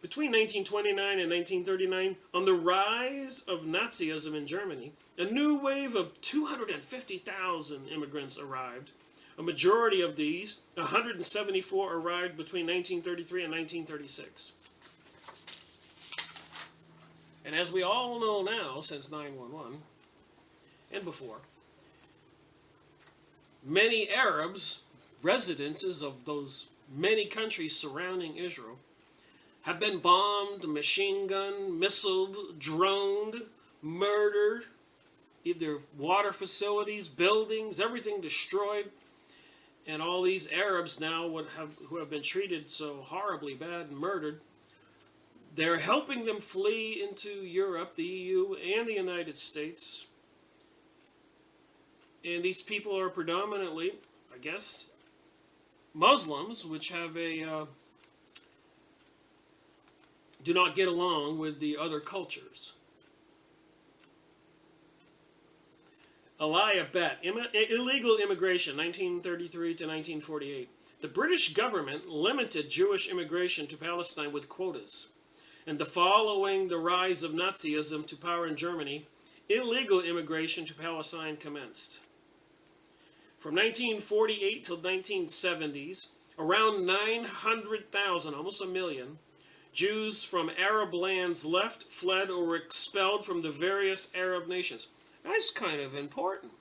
Between 1929 and 1939, on the rise of Nazism in Germany, a new wave of 250,000 immigrants arrived. A majority of these, 174, arrived between 1933 and 1936. And as we all know now, since 9/11 and before, many Arabs, residents of those many countries surrounding Israel, have been bombed, machine gunned, missiled, droned, murdered, either water facilities, buildings, everything destroyed. And all these Arabs now who have been treated so horribly bad and murdered, they're helping them flee into Europe, the EU, and the United States. And these people are predominantly, I guess, Muslims, which have do not get along with the other cultures. Aliyah Bet, illegal immigration, 1933 to 1948. The British government limited Jewish immigration to Palestine with quotas. And following the rise of Nazism to power in Germany, illegal immigration to Palestine commenced. From 1948 till 1970s, around 900,000, almost a million, Jews from Arab lands left, fled, or were expelled from the various Arab nations. That's kind of important.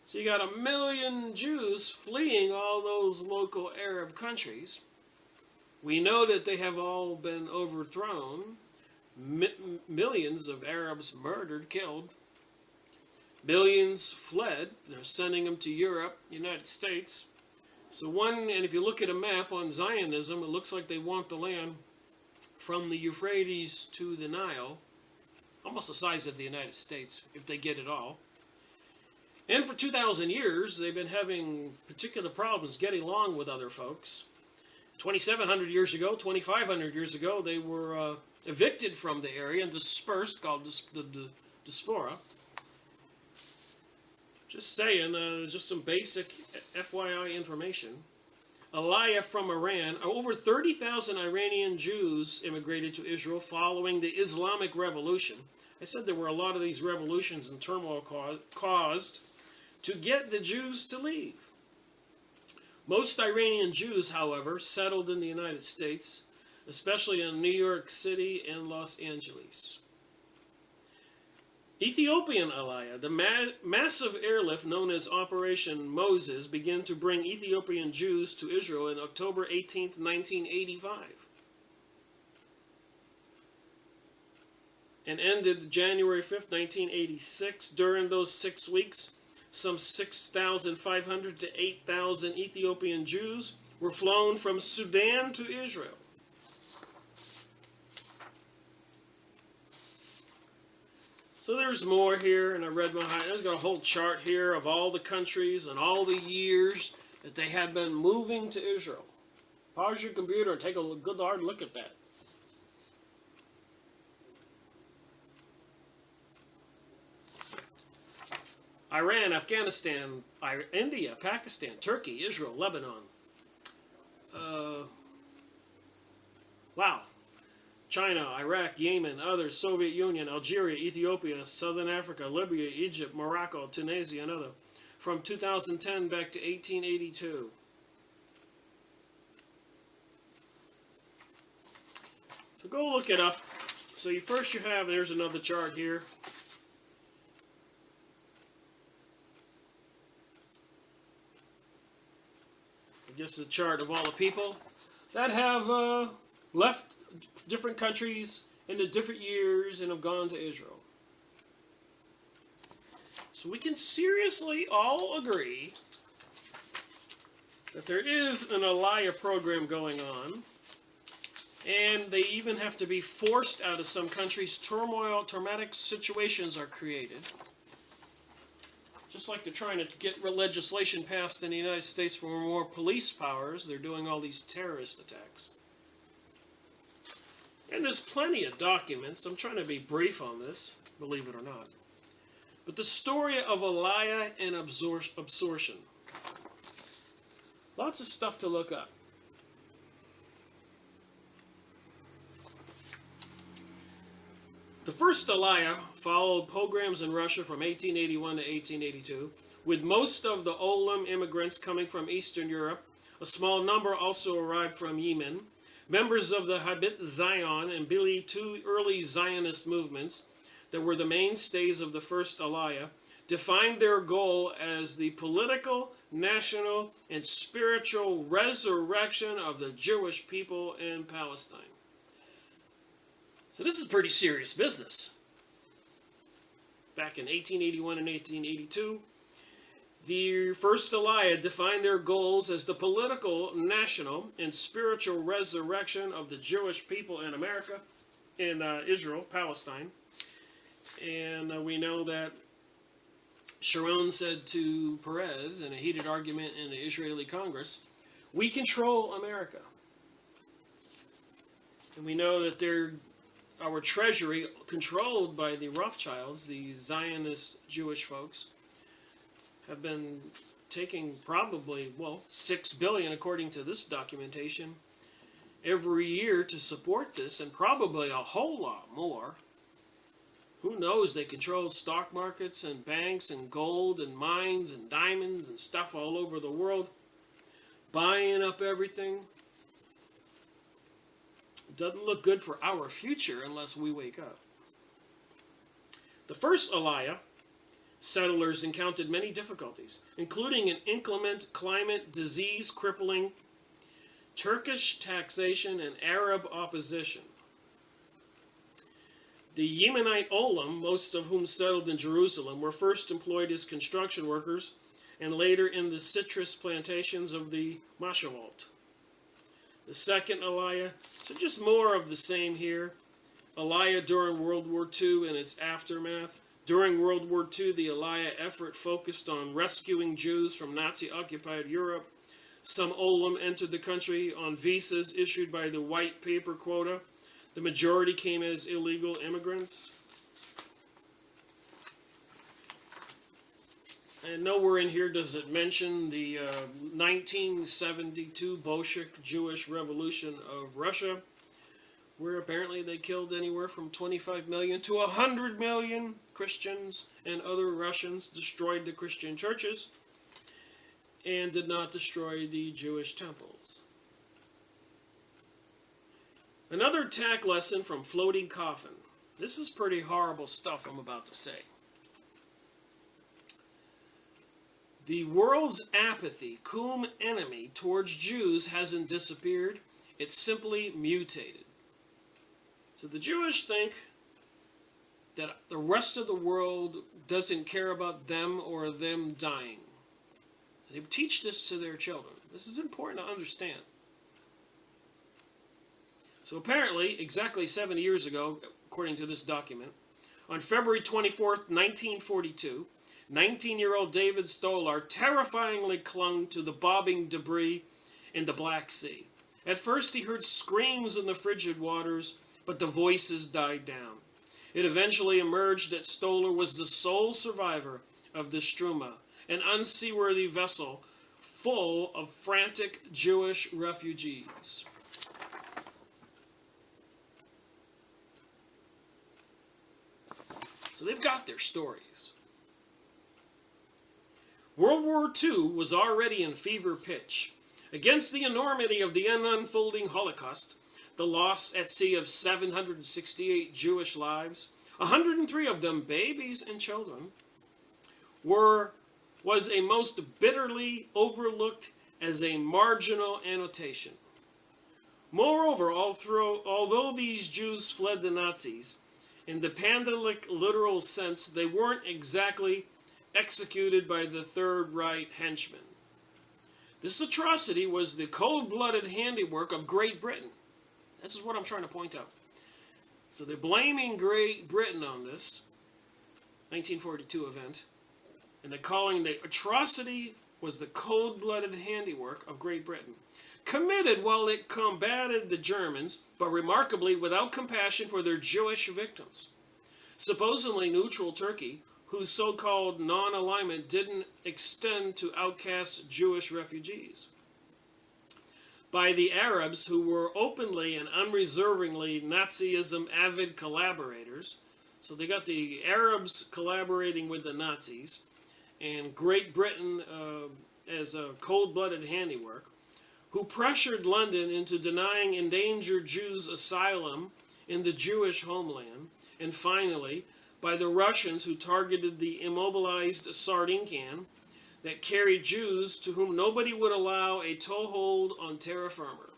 So you got 1 million Jews fleeing all those local Arab countries. We know that they have all been overthrown. Millions of Arabs murdered, killed. Millions fled. They're sending them to Europe, United States. So and if you look at a map on Zionism, it looks like they want the land from the Euphrates to the Nile, almost the size of the United States, if they get it all. And for 2,000 years, they've been having particular problems getting along with other folks. 2,700 years ago, 2,500 years ago, they were evicted from the area and dispersed, called the diaspora. Just saying, just some basic FYI information. Aliyah from Iran. Over 30,000 Iranian Jews immigrated to Israel following the Islamic Revolution. I said there were a lot of these revolutions and turmoil caused to get the Jews to leave. Most Iranian Jews, however, settled in the United States. especially in New York City and Los Angeles. Ethiopian Aliyah, the massive airlift known as Operation Moses, began to bring Ethiopian Jews to Israel on October 18, 1985, and ended January 5, 1986. During those 6 weeks, some 6,500 to 8,000 Ethiopian Jews were flown from Sudan to Israel. So there's more here, and I read behind. There's got a whole chart here of all the countries and all the years that they have been moving to Israel. Pause your computer and take a good hard look at that. Iran, Afghanistan, India, Pakistan, Turkey, Israel, Lebanon. Wow. China, Iraq, Yemen, others, Soviet Union, Algeria, Ethiopia, Southern Africa, Libya, Egypt, Morocco, Tunisia, and others. From 2010 back to 1882. So go look it up. So first you have, there's another chart here. I guess a chart of all the people that have left different countries in the different years and have gone to Israel. So we can seriously all agree that there is an Aliyah program going on, and they even have to be forced out of some countries. Traumatic situations are created. Just like they're trying to get legislation passed in the United States for more police powers, they're doing all these terrorist attacks. And there's plenty of documents. I'm trying to be brief on this, believe it or not. But the story of Aliyah and absorption. Lots of stuff to look up. The first Aliyah followed pogroms in Russia from 1881 to 1882, with most of the Olam immigrants coming from Eastern Europe. A small number also arrived from Yemen. Members of the Habit Zion and Bili, two early Zionist movements that were the mainstays of the first Aliyah, defined their goal as the political, national, and spiritual resurrection of the Jewish people in Palestine. So this is pretty serious business. Back in 1881 and 1882, the first Aliyah defined their goals as the political, national, and spiritual resurrection of the Jewish people in America, in Israel, Palestine. And we know that Sharon said to Peres in a heated argument in the Israeli Congress, "We control America." And we know that our treasury, controlled by the Rothschilds, the Zionist Jewish folks, have been taking probably, $6 billion, according to this documentation, every year to support this, and probably a whole lot more. Who knows? They control stock markets and banks and gold and mines and diamonds and stuff all over the world, buying up everything. It doesn't look good for our future unless we wake up. The first Aliyah settlers encountered many difficulties, including an inclement climate, disease crippling, Turkish taxation, and Arab opposition. The Yemenite Olam, most of whom settled in Jerusalem, were first employed as construction workers and later in the citrus plantations of the Mashawalt. The second Aliyah, so just more of the same here. Aliyah during World War II and its aftermath. During World War II, the Aliyah effort focused on rescuing Jews from Nazi-occupied Europe. Some Olam entered the country on visas issued by the white paper quota. The majority came as illegal immigrants. And nowhere in here does it mention the 1972 Bolshevik Jewish Revolution of Russia, where apparently they killed anywhere from 25 million to 100 million Christians and other Russians, destroyed the Christian churches, and did not destroy the Jewish temples. Another tack lesson from Floating Coffin. This is pretty horrible stuff I'm about to say. The world's apathy, cum enemy, towards Jews hasn't disappeared. It's simply mutated. So the Jewish think that the rest of the world doesn't care about them or them dying. They teach this to their children. This is important to understand. So apparently, exactly 70 years ago, according to this document, on February 24th, 1942, 19-year-old David Stolar terrifyingly clung to the bobbing debris in the Black Sea. At first he heard screams in the frigid waters, but the voices died down. It eventually emerged that Stolar was the sole survivor of the Struma, an unseaworthy vessel full of frantic Jewish refugees. So they've got their stories. World War II was already in fever pitch. Against the enormity of the unfolding Holocaust, the loss at sea of 768 Jewish lives, 103 of them babies and children, was a most bitterly overlooked as a marginal annotation. Moreover, although these Jews fled the Nazis, in the Pandalic literal sense, they weren't exactly executed by the Third Reich henchmen. This atrocity was the cold-blooded handiwork of Great Britain. This is what I'm trying to point out. So they're blaming Great Britain on this 1942 event, and they're calling the atrocity was the cold-blooded handiwork of Great Britain, committed while it combated the Germans, but remarkably without compassion for their Jewish victims. Supposedly neutral Turkey, whose so-called non-alignment didn't extend to outcast Jewish refugees. By the Arabs, who were openly and unreservingly Nazism avid collaborators. So they got the Arabs collaborating with the Nazis, and Great Britain as a cold-blooded handiwork, who pressured London into denying endangered Jews asylum in the Jewish homeland, and finally, by the Russians who targeted the immobilized sardine can that carried Jews to whom nobody would allow a toehold on terra firma.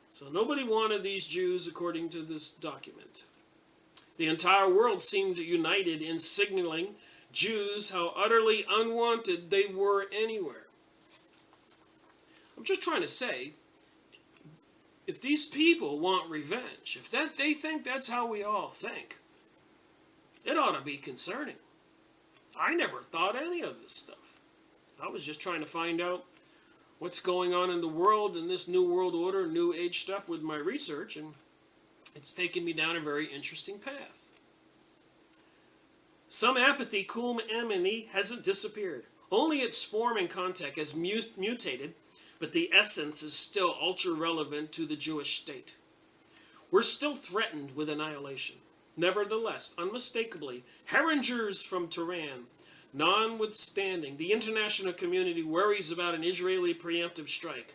So nobody wanted these Jews, according to this document. The entire world seemed united in signaling Jews how utterly unwanted they were anywhere. I'm just trying to say, if these people want revenge, if they think that's how we all think, it ought to be concerning. I never thought any of this stuff. I was just trying to find out what's going on in the world in this New World Order, New Age stuff with my research, and it's taken me down a very interesting path. Some apathy, cum emini, hasn't disappeared. Only its form and content has mutated, but the essence is still ultra-relevant to the Jewish state. We're still threatened with annihilation. Nevertheless, unmistakably, Herringers from Tehran, notwithstanding, the international community worries about an Israeli preemptive strike,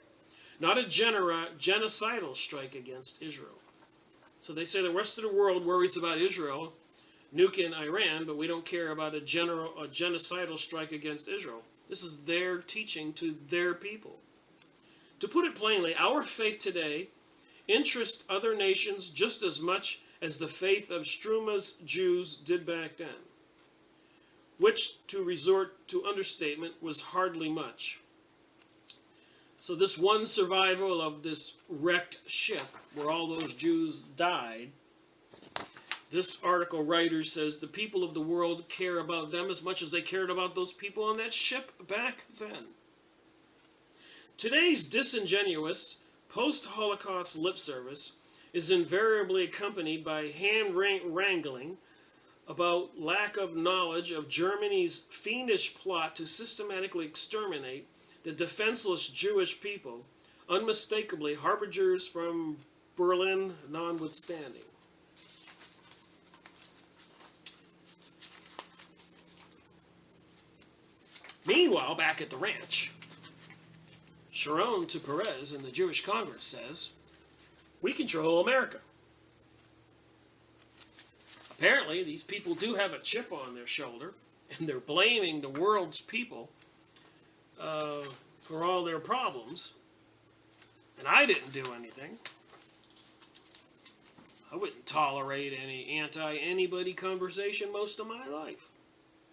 not a genocidal strike against Israel. So they say the rest of the world worries about Israel nuking Iran, but we don't care about a genocidal strike against Israel. This is their teaching to their people. To put it plainly, our faith today interests other nations just as much as the faith of Struma's Jews did back then, which, to resort to understatement, was hardly much. So this one survival of this wrecked ship where all those Jews died, this article writer says the people of the world care about them as much as they cared about those people on that ship back then. Today's disingenuous post-Holocaust lip service is invariably accompanied by hand-wrangling about lack of knowledge of Germany's fiendish plot to systematically exterminate the defenseless Jewish people, unmistakably harbingers from Berlin notwithstanding. Meanwhile, back at the ranch, Sharon to Perez in the Jewish Congress says, We control America. Apparently, these people do have a chip on their shoulder, and they're blaming the world's people for all their problems. And I didn't do anything. I wouldn't tolerate any anti-anybody conversation most of my life.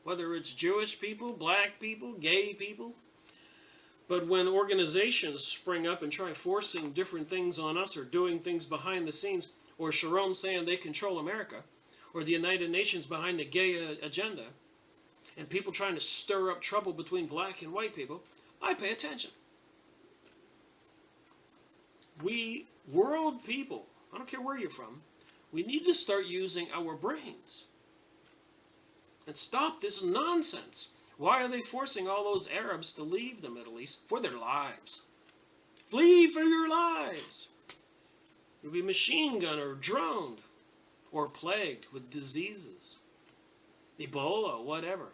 Whether it's Jewish people, black people, gay people. But when organizations spring up and try forcing different things on us or doing things behind the scenes, or Sharon saying they control America, or the United Nations behind the gay agenda, and people trying to stir up trouble between black and white people, I pay attention. We, world people, I don't care where you're from, we need to start using our brains and stop this nonsense. Why are they forcing all those Arabs to leave the Middle East? For their lives. Flee for your lives. You'll be machine gunned or droned or plagued with diseases, Ebola, whatever.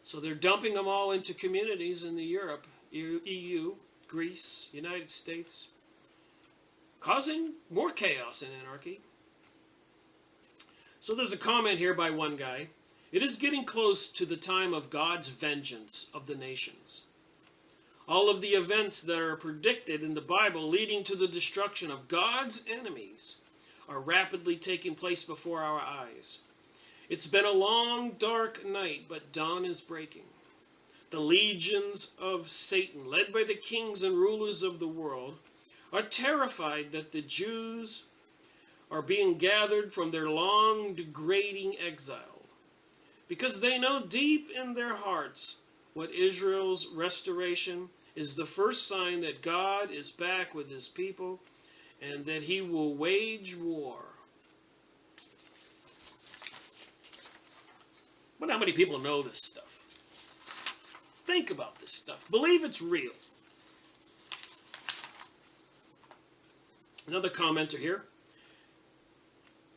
So they're dumping them all into communities in the Europe, EU, Greece, United States, causing more chaos and anarchy. So there's a comment here by one guy. It is getting close to the time of God's vengeance of the nations. All of the events that are predicted in the Bible leading to the destruction of God's enemies are rapidly taking place before our eyes. It's been a long, dark night, but dawn is breaking. The legions of Satan, led by the kings and rulers of the world, are terrified that the Jews are being gathered from their long, degrading exile, because they know deep in their hearts what Israel's restoration is the first sign that God is back with his people and that he will wage war. But how many people know this stuff? Think about this stuff. Believe it's real. Another commenter here.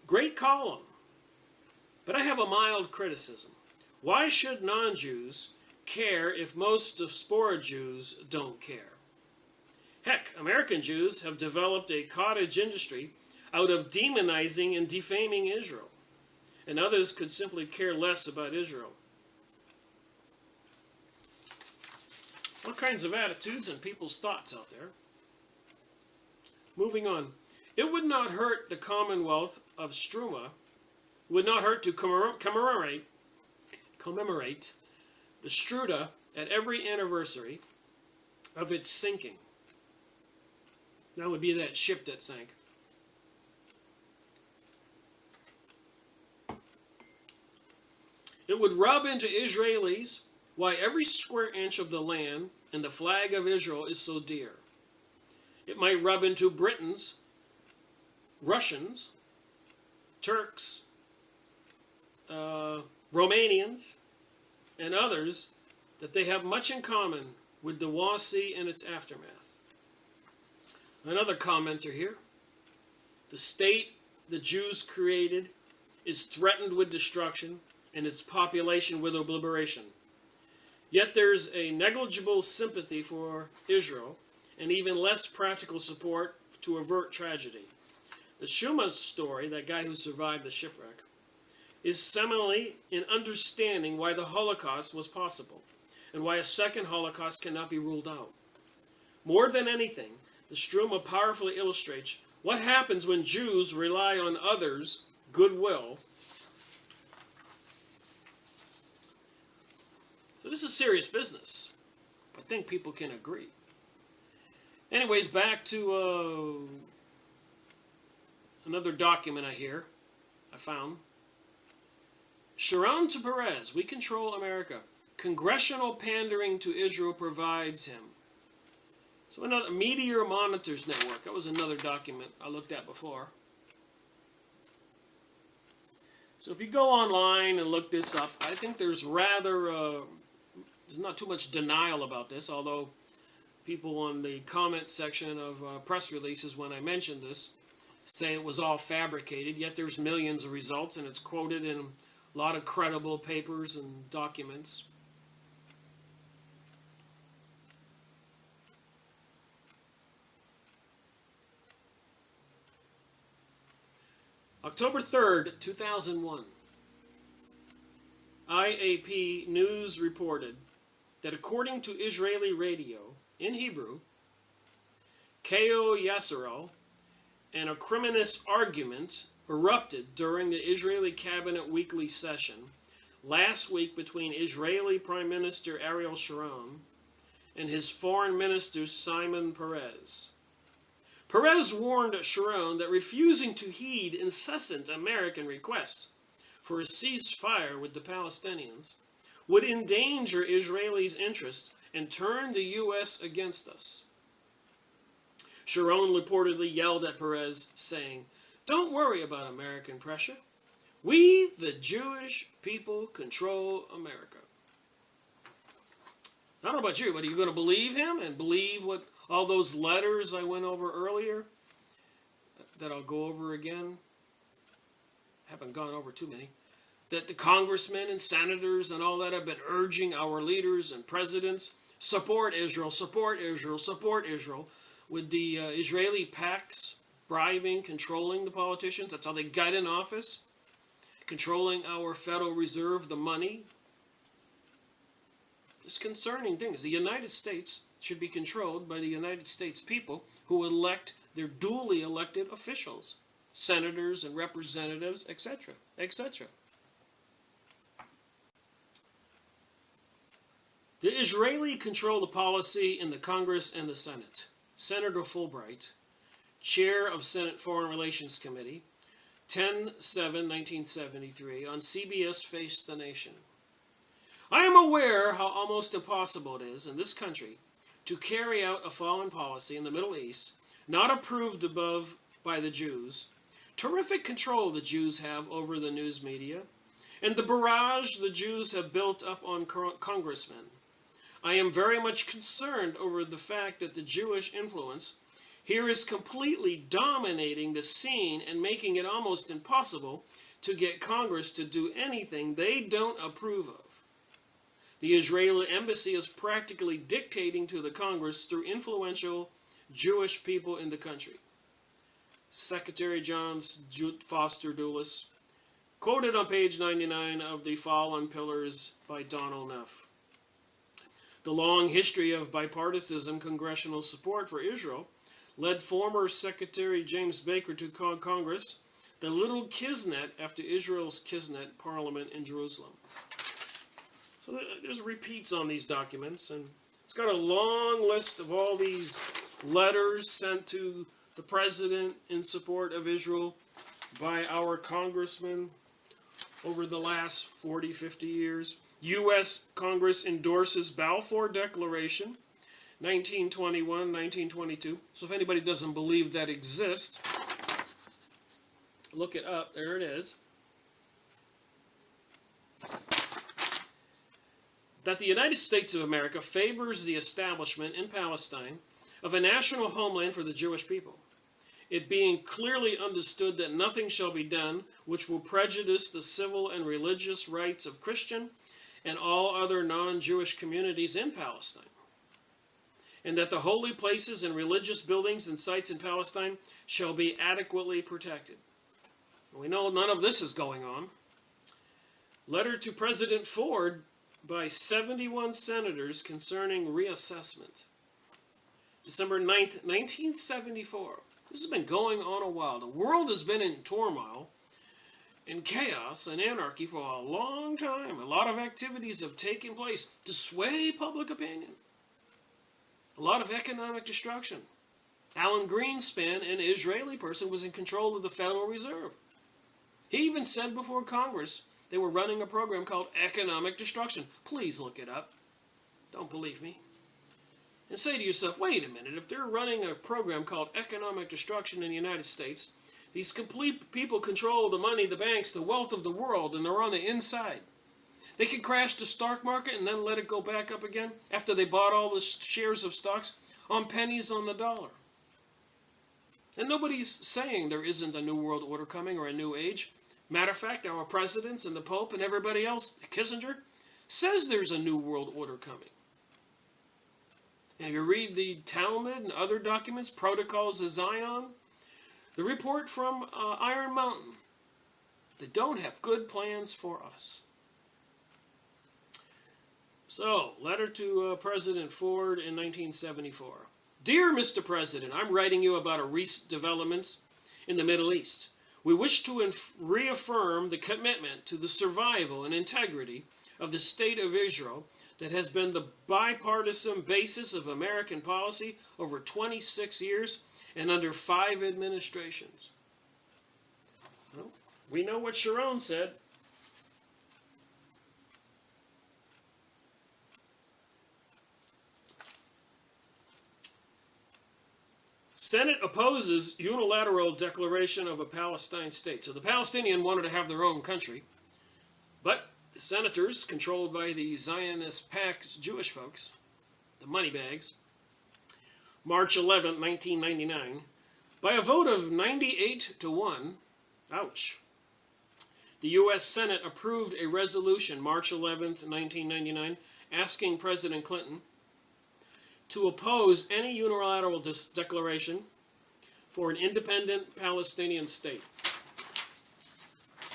Great column. But I have a mild criticism. Why should non-Jews care if most diaspora Jews don't care? Heck, American Jews have developed a cottage industry out of demonizing and defaming Israel. And others could simply care less about Israel. All kinds of attitudes and people's thoughts out there. Moving on. It would not hurt the Commonwealth of Struma, would not hurt to commemorate the Struda at every anniversary of its sinking. That would be that ship that sank. It would rub into Israelis why every square inch of the land and the flag of Israel is so dear. It might rub into Britons, Russians, Turks, Romanians, and others that they have much in common with the Wasi and its aftermath. Another commenter here. The state the Jews created is threatened with destruction and its population with obliteration. Yet there's a negligible sympathy for Israel and even less practical support to avert tragedy. The Shuma's story, that guy who survived the shipwreck, is seminally in understanding why the Holocaust was possible and why a second Holocaust cannot be ruled out. More than anything, the Struma powerfully illustrates what happens when Jews rely on others' goodwill. So this is serious business. I think people can agree. Anyways, back to another document I found. Sharon to Perez, we control America. Congressional pandering to Israel provides him. So another Meteor Monitors Network. That was another document I looked at before. So if you go online and look this up, I think there's not too much denial about this, although people on the comment section of press releases when I mentioned this say it was all fabricated, yet there's millions of results and it's quoted in a lot of credible papers and documents. October 3rd, 2001, IAP News reported that according to Israeli radio, in Hebrew, Ko Yisrael, an acrimonious argument erupted during the Israeli cabinet weekly session last week between Israeli Prime Minister Ariel Sharon and his foreign minister Simon Peres. Peres warned Sharon that refusing to heed incessant American requests for a ceasefire with the Palestinians would endanger Israelis' interests and turn the U.S. against us. Sharon reportedly yelled at Peres, saying, "Don't worry about American pressure. We, the Jewish people, control America." I don't know about you, but are you going to believe him and believe what all those letters I went over earlier that I'll go over again? I haven't gone over too many. That the congressmen and senators and all that have been urging our leaders and presidents, support Israel, support Israel, support Israel, with the Israeli PACs bribing, controlling the politicians. That's how they got in office, controlling our Federal Reserve, the money. It's concerning things. The United States should be controlled by the United States people who elect their duly elected officials, senators and representatives, etc., etc. The Israeli control the policy in the Congress and the Senate. Senator Fulbright, chair of Senate Foreign Relations Committee, 10/7/1973, on CBS Face the Nation. "I am aware how almost impossible it is in this country to carry out a foreign policy in the Middle East not approved above by the Jews, terrific control the Jews have over the news media, and the barrage the Jews have built up on congressmen. I am very much concerned over the fact that the Jewish influence here is completely dominating the scene and making it almost impossible to get Congress to do anything they don't approve of. The Israeli embassy is practically dictating to the Congress through influential Jewish people in the country." Secretary John Foster Dulles, quoted on page 99 of The Fallen Pillars by Donald Neff. The long history of bipartisan congressional support for Israel led former Secretary James Baker to call Congress the Little Kisnet after Israel's Kisnet Parliament in Jerusalem. So there's repeats on these documents, and it's got a long list of all these letters sent to the president in support of Israel by our congressmen over the last 40, 50 years. U.S. Congress endorses Balfour Declaration, 1921, 1922. So if anybody doesn't believe that exists, look it up. There it is. That the United States of America favors the establishment in Palestine of a national homeland for the Jewish people, it being clearly understood that nothing shall be done which will prejudice the civil and religious rights of Christian and all other non-Jewish communities in Palestine, and that the holy places and religious buildings and sites in Palestine shall be adequately protected. We know none of this is going on. Letter to President Ford by 71 senators concerning reassessment. December 9th, 1974. This has been going on a while. The world has been in turmoil, in chaos and anarchy for a long time. A lot of activities have taken place to sway public opinion. A lot of economic destruction. Alan Greenspan, an Israeli person, was in control of the Federal Reserve. He even said before Congress they were running a program called economic destruction. Please look it up. Don't believe me. And say to yourself, wait a minute, if they're running a program called economic destruction in the United States, these complete people control the money, the banks, the wealth of the world, and they're on the inside. They can crash the stock market and then let it go back up again after they bought all the shares of stocks on pennies on the dollar. And nobody's saying there isn't a new world order coming or a new age. Matter of fact, our presidents and the Pope and everybody else, Kissinger, says there's a new world order coming. And if you read the Talmud and other documents, Protocols of Zion, the report from Iron Mountain, They don't have good plans for us. So, letter to President Ford in 1974. Dear Mr. President, I'm writing you about a recent developments in the Middle East. We wish to reaffirm the commitment to the survival and integrity of the State of Israel that has been the bipartisan basis of American policy over 26 years and under 5 administrations. Well, we know what Sharon said. Senate opposes unilateral declaration of a Palestine state. So the Palestinians wanted to have their own country, but the senators, controlled by the Zionist-packed Jewish folks, the moneybags, March 11, 1999, by a vote of 98-1, ouch, the U.S. Senate approved a resolution March 11, 1999, asking President Clinton to oppose any unilateral declaration for an independent Palestinian state.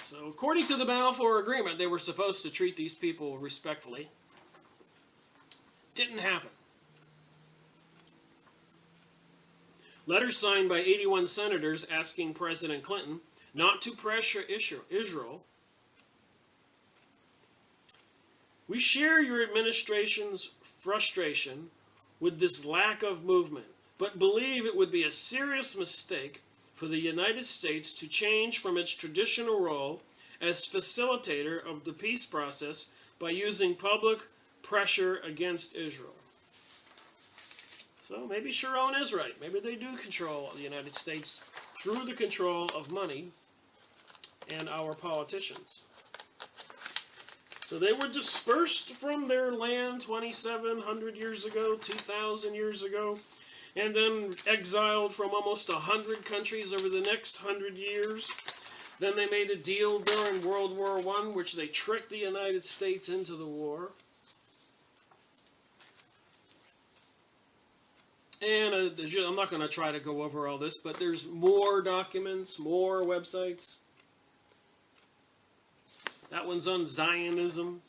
So, according to the Balfour Agreement, they were supposed to treat these people respectfully. Didn't happen. Letters signed by 81 senators asking President Clinton not to pressure Israel. We share your administration's frustration with this lack of movement, but believe it would be a serious mistake for the United States to change from its traditional role as facilitator of the peace process by using public pressure against Israel. So maybe Sharon is right. Maybe they do control the United States through the control of money and our politicians. So they were dispersed from their land 2,700 years ago, 2,000 years ago, and then exiled from almost 100 countries over the next 100 years. Then they made a deal during World War I, which they tricked the United States into the war. And I'm not going to try to go over all this, but there's more documents, more websites. That one's on Zionism.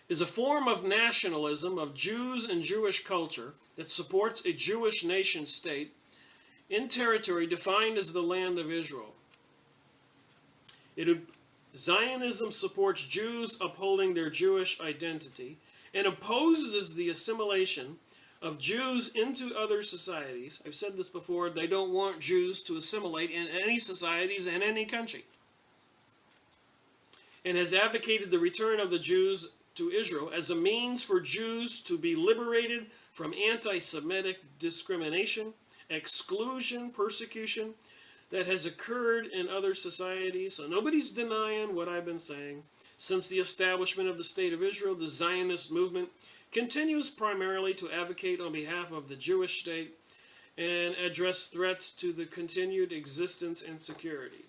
Is a form of nationalism of Jews and Jewish culture that supports a Jewish nation state in territory defined as the land of Israel. Zionism supports Jews upholding their Jewish identity and opposes the assimilation of Jews into other societies. I've said this before, they don't want Jews to assimilate in any societies in any country. And has advocated the return of the Jews to Israel as a means for Jews to be liberated from anti-Semitic discrimination, exclusion, persecution that has occurred in other societies. So nobody's denying what I've been saying. Since the establishment of the State of Israel, the Zionist movement continues primarily to advocate on behalf of the Jewish state and address threats to the continued existence and security.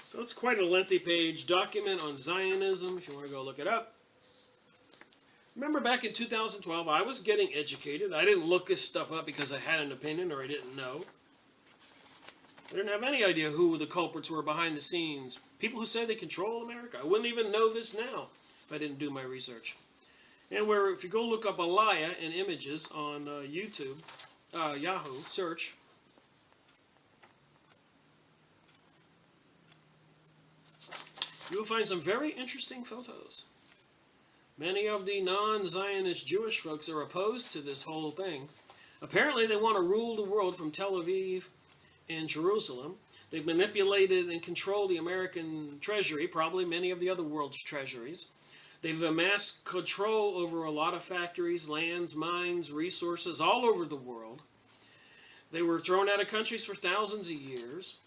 So it's quite a lengthy page, document on Zionism, if you want to go look it up. Remember back in 2012, I was getting educated. I didn't look this stuff up because I had an opinion or I didn't know. I didn't have any idea who the culprits were behind the scenes. People who say they control America. I wouldn't even know this now if I didn't do my research. And if you go look up Aliyah in images on YouTube, Yahoo, search, you will find some very interesting photos. Many of the non-Zionist Jewish folks are opposed to this whole thing. Apparently they want to rule the world from Tel Aviv and Jerusalem. They've manipulated and controlled the American treasury, probably many of the other world's treasuries. They've amassed control over a lot of factories, lands, mines, resources all over the world. They were thrown out of countries for thousands of years.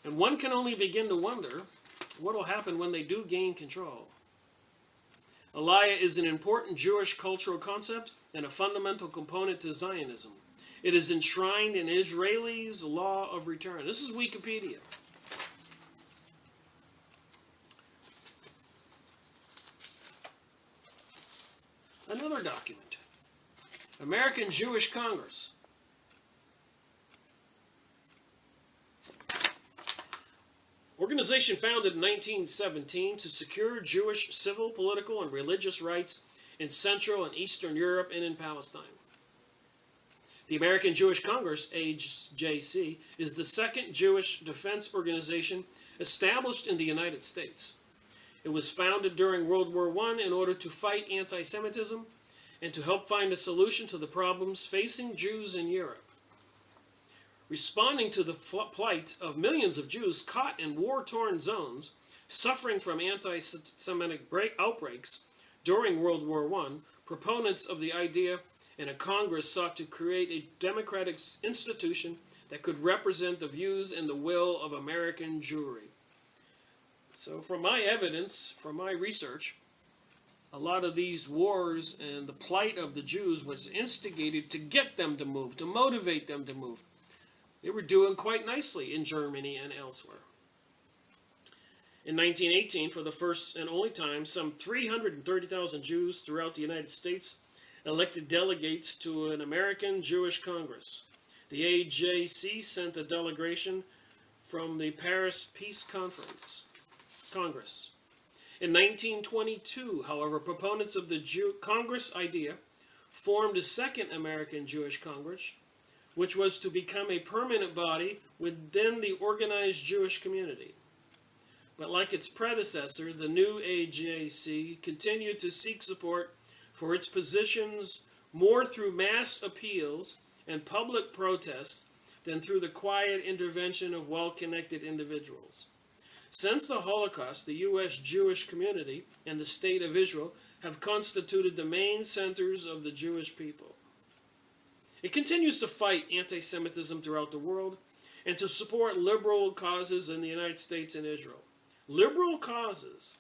And one can only begin to wonder what will happen when they do gain control. Aliyah is an important Jewish cultural concept and a fundamental component to Zionism. It is enshrined in Israelis' law of return. This is Wikipedia. Another document. American Jewish Congress. Organization founded in 1917 to secure Jewish civil, political, and religious rights in Central and Eastern Europe and in Palestine. The American Jewish Congress, AJC, is the second Jewish defense organization established in the United States. It was founded during World War I in order to fight anti-Semitism and to help find a solution to the problems facing Jews in Europe. Responding to the plight of millions of Jews caught in war-torn zones, suffering from anti-Semitic outbreaks during World War I, proponents of the idea in a Congress sought to create a democratic institution that could represent the views and the will of American Jewry. So from my evidence, from my research, a lot of these wars and the plight of the Jews was instigated to get them to move, to motivate them to move. They were doing quite nicely in Germany and elsewhere. In 1918, for the first and only time, some 330,000 Jews throughout the United States elected delegates to an American Jewish Congress. The AJC sent a delegation from the Paris Peace Congress. In 1922, however, proponents of the Congress idea formed a second American Jewish Congress, which was to become a permanent body within the organized Jewish community. But like its predecessor, the new AJC continued to seek support for its positions more through mass appeals and public protests than through the quiet intervention of well-connected individuals. Since the Holocaust, the U.S. Jewish community and the State of Israel have constituted the main centers of the Jewish people. It continues to fight anti-Semitism throughout the world and to support liberal causes in the United States and Israel. Liberal causes.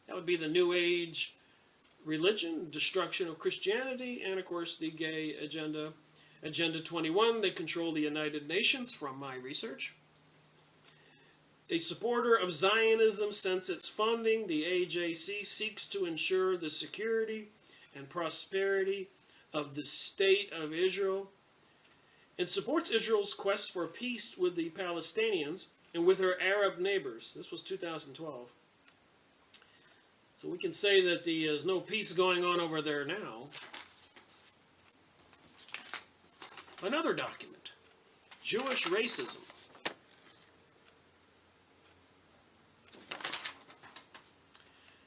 That would be the New Age religion, destruction of Christianity, and of course the gay agenda. Agenda 21, they control the United Nations from my research. A supporter of Zionism since its funding, the AJC seeks to ensure the security and prosperity of the State of Israel and supports Israel's quest for peace with the Palestinians and with her Arab neighbors. This was 2012. So we can say that there's no peace going on over there now. Another document, Jewish racism.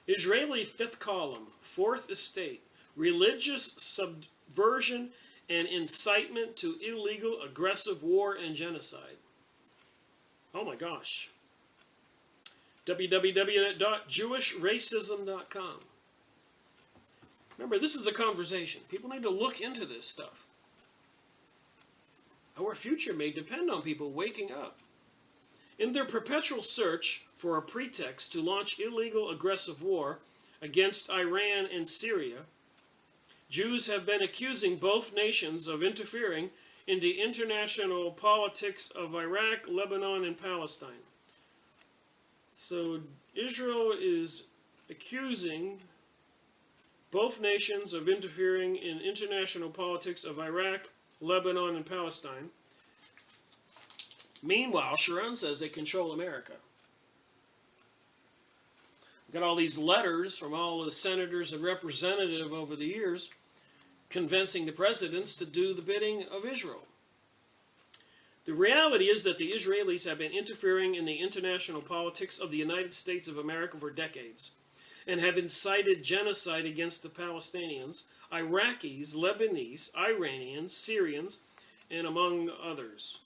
Israeli Fifth Column, Fourth Estate, religious subversion and incitement to illegal, aggressive war and genocide. Oh my gosh. www.jewishracism.com. Remember, this is a conversation. People need to look into this stuff. Our future may depend on people waking up. In their perpetual search for a pretext to launch illegal, aggressive war against Iran and Syria, Jews have been accusing both nations of interfering in the international politics of Iraq, Lebanon, and Palestine. So Israel is accusing both nations of interfering in international politics of Iraq, Lebanon, and Palestine. Meanwhile, Sharon says they control America. We've got all these letters from all of the senators and representatives over the years convincing the presidents to do the bidding of Israel. The reality is that the Israelis have been interfering in the international politics of the United States of America for decades and have incited genocide against the Palestinians, Iraqis, Lebanese, Iranians, Syrians, and among others.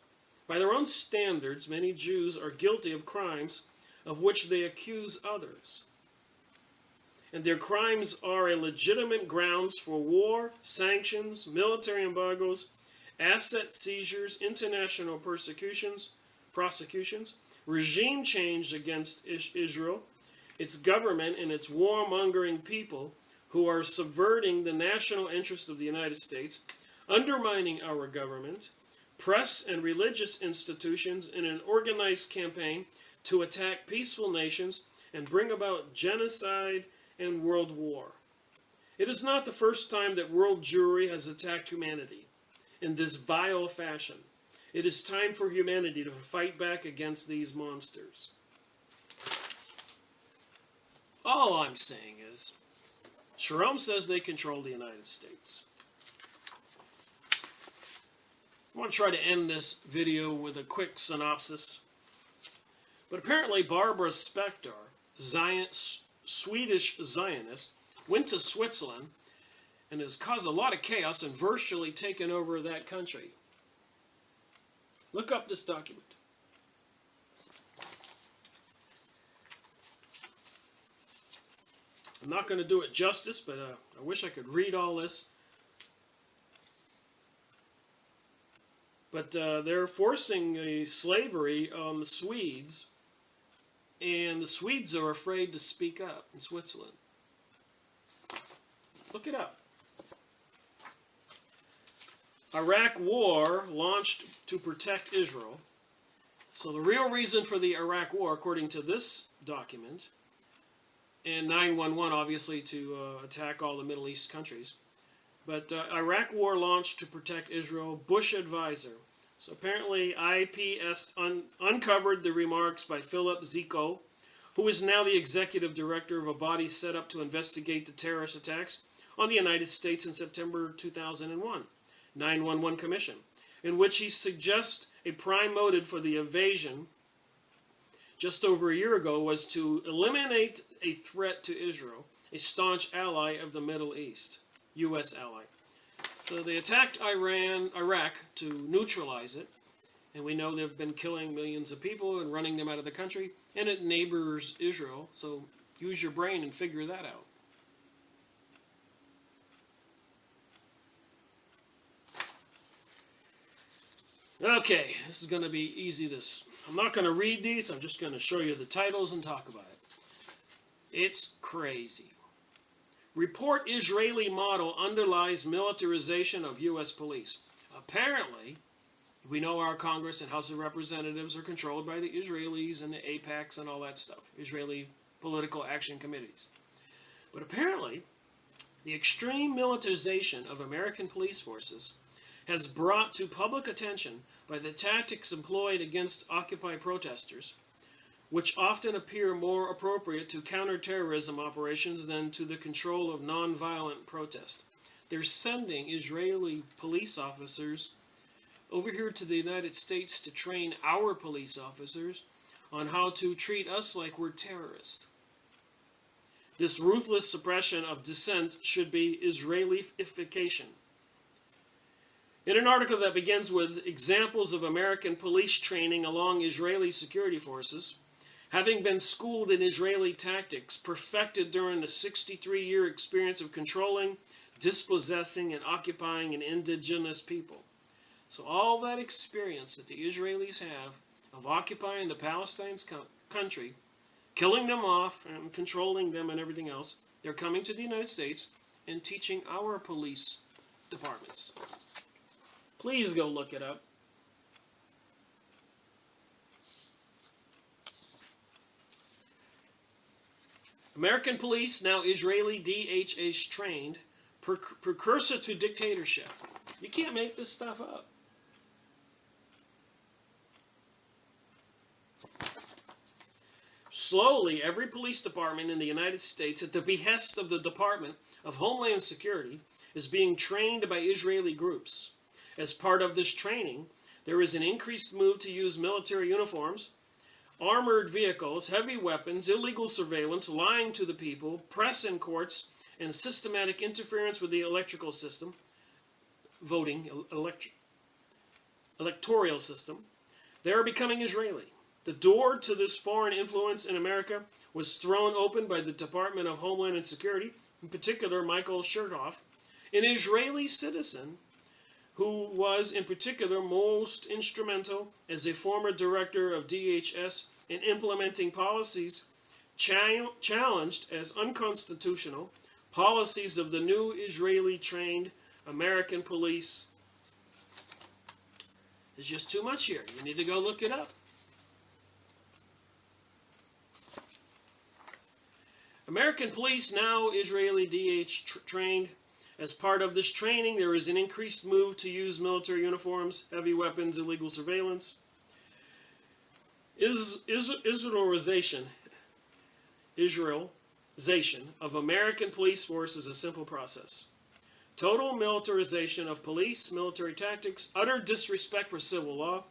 By their own standards, many Jews are guilty of crimes of which they accuse others. And their crimes are a legitimate grounds for war, sanctions, military embargoes, asset seizures, international prosecutions, regime change against Israel, its government, and its warmongering people who are subverting the national interest of the United States, undermining our government, press and religious institutions in an organized campaign to attack peaceful nations and bring about genocide and world war. It is not the first time that world Jewry has attacked humanity in this vile fashion. It is time for humanity to fight back against these monsters. All I'm saying is, Sharon says they control the United States. I want to try to end this video with a quick synopsis. But apparently Barbara Spector, Swedish Zionist, went to Switzerland and has caused a lot of chaos and virtually taken over that country. Look up this document. I'm not going to do it justice, but I wish I could read all this. But they're forcing slavery on the Swedes, and the Swedes are afraid to speak up in Switzerland. Look it up. Iraq War launched to protect Israel. So the real reason for the Iraq War, according to this document, and 9/11 obviously to attack all the Middle East countries, but Iraq War launched to protect Israel, Bush advisor. So apparently IPS uncovered the remarks by Philip Ziko, who is now the executive director of a body set up to investigate the terrorist attacks on the United States in September 2001, 9/11 Commission, in which he suggests a prime motive for the invasion just over a year ago was to eliminate a threat to Israel, a staunch ally of the Middle East, U.S. ally. So they attacked Iraq to neutralize it, and we know they've been killing millions of people and running them out of the country, and it neighbors Israel, so use your brain and figure that out. Okay, this is going to be easy. I'm not going to read these, I'm just going to show you the titles and talk about it. It's crazy. Report Israeli model underlies militarization of U.S. police. Apparently, we know our Congress and House of Representatives are controlled by the Israelis and the AIPACs and all that stuff, Israeli Political Action Committees. But apparently, the extreme militarization of American police forces has brought to public attention by the tactics employed against Occupy protesters, which often appear more appropriate to counterterrorism operations than to the control of nonviolent protest. They're sending Israeli police officers over here to the United States to train our police officers on how to treat us like we're terrorists. This ruthless suppression of dissent should be Israelification. In an article that begins with examples of American police training along Israeli security forces, having been schooled in Israeli tactics, perfected during the 63-year experience of controlling, dispossessing, and occupying an indigenous people. So all that experience that the Israelis have of occupying the Palestine country, killing them off and controlling them and everything else, they're coming to the United States and teaching our police departments. Please go look it up. American police, now Israeli DHS trained, precursor to dictatorship. You can't make this stuff up. Slowly, every police department in the United States, at the behest of the Department of Homeland Security, is being trained by Israeli groups. As part of this training, there is an increased move to use military uniforms, armored vehicles, heavy weapons, illegal surveillance, lying to the people, press in courts, and systematic interference with the electoral system, electoral system. They are becoming Israeli. The door to this foreign influence in America was thrown open by the Department of Homeland Security, in particular Michael Chertoff, an Israeli citizen who was in particular most instrumental as a former director of DHS in implementing policies challenged as unconstitutional policies of the new Israeli-trained American police. There's just too much here. You need to go look it up. American police, now Israeli DH trained. As part of this training, there is an increased move to use military uniforms, heavy weapons, illegal surveillance. Israelization, Israel, of American police force is a simple process. Total militarization of police, military tactics, utter disrespect for civil law,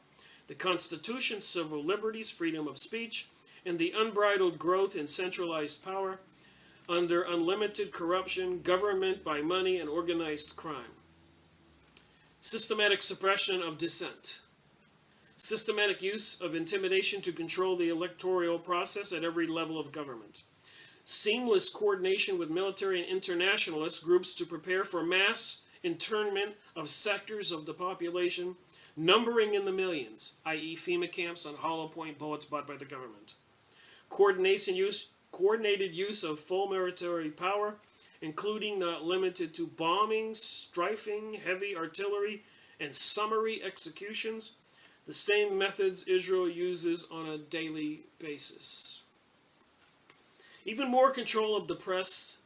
the Constitution, civil liberties, freedom of speech, and the unbridled growth in centralized power under unlimited corruption, government by money, and organized crime. Systematic suppression of dissent. Systematic use of intimidation to control the electoral process at every level of government. Seamless coordination with military and internationalist groups to prepare for mass internment of sectors of the population numbering in the millions, i.e. FEMA camps on hollow point bullets bought by the government. Coordinated use of full military power, including not limited to bombing, strafing, heavy artillery, and summary executions, the same methods Israel uses on a daily basis. Even more control of the press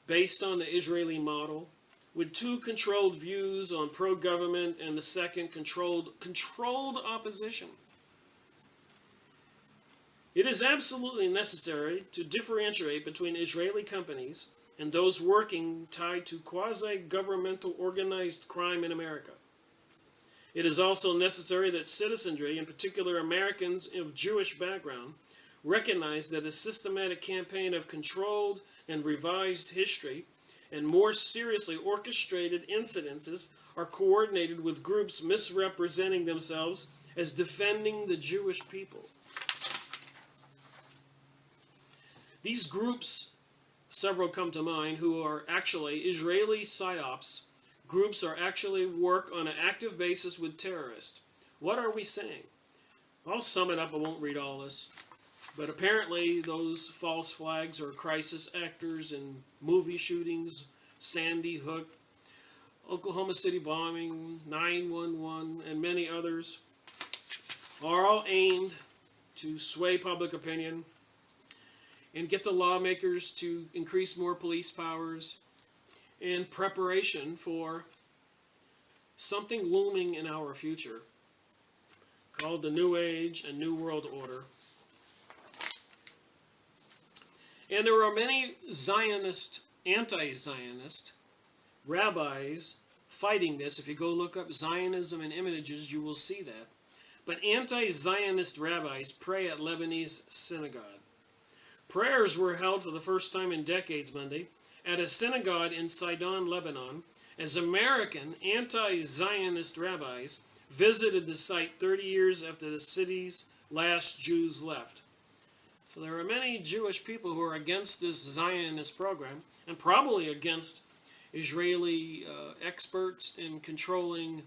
based on the Israeli model, with two controlled views on pro-government and the second controlled opposition. It is absolutely necessary to differentiate between Israeli companies and those working tied to quasi-governmental organized crime in America. It is also necessary that citizenry, in particular Americans of Jewish background, recognize that a systematic campaign of controlled and revised history and more seriously orchestrated incidences are coordinated with groups misrepresenting themselves as defending the Jewish people. These groups, several come to mind, who are actually Israeli psyops, groups are actually work on an active basis with terrorists. What are we saying? I'll sum it up, I won't read all this. But apparently those false flags are crisis actors in movie shootings, Sandy Hook, Oklahoma City bombing, 9/11, and many others are all aimed to sway public opinion and get the lawmakers to increase more police powers in preparation for something looming in our future called the New Age and New World Order. And there are many Zionist, anti-Zionist rabbis fighting this. If you go look up Zionism and images, you will see that. But anti-Zionist rabbis pray at Lebanese synagogue. Prayers were held for the first time in decades Monday at a synagogue in Sidon, Lebanon, as American anti-Zionist rabbis visited the site 30 years after the city's last Jews left. So there are many Jewish people who are against this Zionist program and probably against Israeli experts in controlling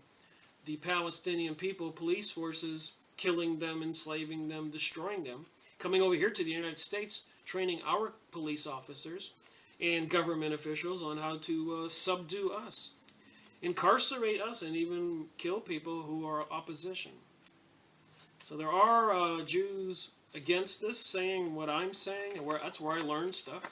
the Palestinian people, police forces, killing them, enslaving them, destroying them, coming over here to the United States, training our police officers and government officials on how to subdue us, incarcerate us, and even kill people who are opposition. So there are Jews against this, saying what I'm saying, and that's where I learned stuff.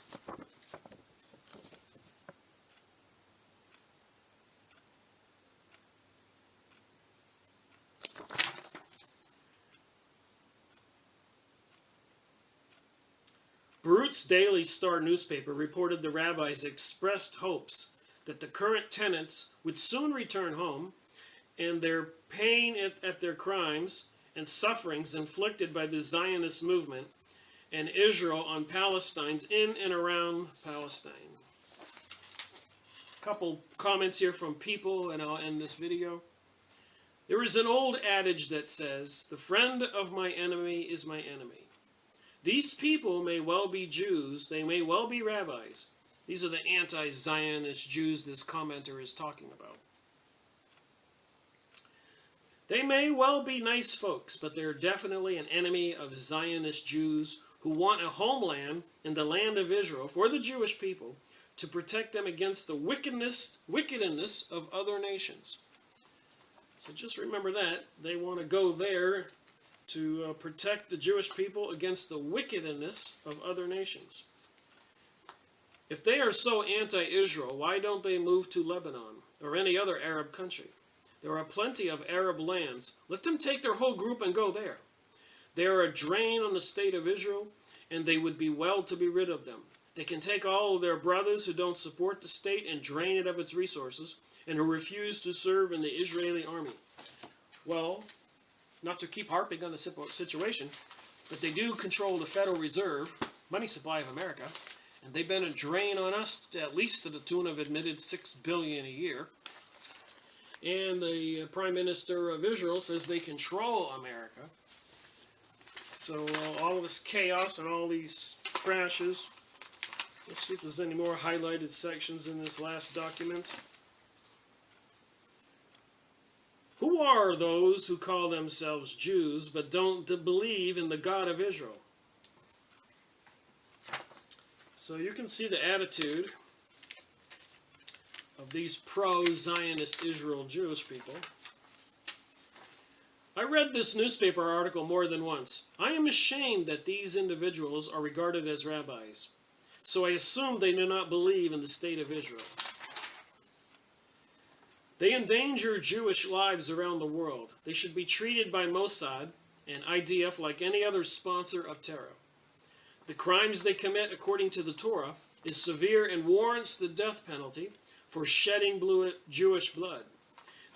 Beirut's Daily Star newspaper reported the rabbis expressed hopes that the current tenants would soon return home and their pain at their crimes and sufferings inflicted by the Zionist movement and Israel on Palestinians in and around Palestine. A couple comments here from people, and I'll end this video. There is an old adage that says, "The friend of my enemy is my enemy." These people may well be Jews, they may well be rabbis. These are the anti-Zionist Jews this commenter is talking about. They may well be nice folks, but they're definitely an enemy of Zionist Jews who want a homeland in the land of Israel for the Jewish people to protect them against the wickedness of other nations. So just remember that. They want to go there to protect the Jewish people against the wickedness of other nations. If they are so anti-Israel, why don't they move to Lebanon or any other Arab country? There are plenty of Arab lands. Let them take their whole group and go there. They are a drain on the state of Israel, and they would be well to be rid of them. They can take all of their brothers who don't support the state and drain it of its resources and who refuse to serve in the Israeli army. Well, not to keep harping on the situation, but they do control the Federal Reserve, money supply of America, and they've been a drain on us, at least to the tune of admitted $6 billion a year. And the Prime Minister of Israel says they control America. So all of this chaos and all these crashes. Let's see if there's any more highlighted sections in this last document. Who are those who call themselves Jews but don't believe in the God of Israel? So you can see the attitude of these pro-Zionist Israel Jewish people. I read this newspaper article more than once. I am ashamed that these individuals are regarded as rabbis, so I assume they do not believe in the state of Israel. They endanger Jewish lives around the world. They should be treated by Mossad and IDF like any other sponsor of terror. The crimes they commit, according to the Torah, is severe and warrants the death penalty for shedding Jewish blood.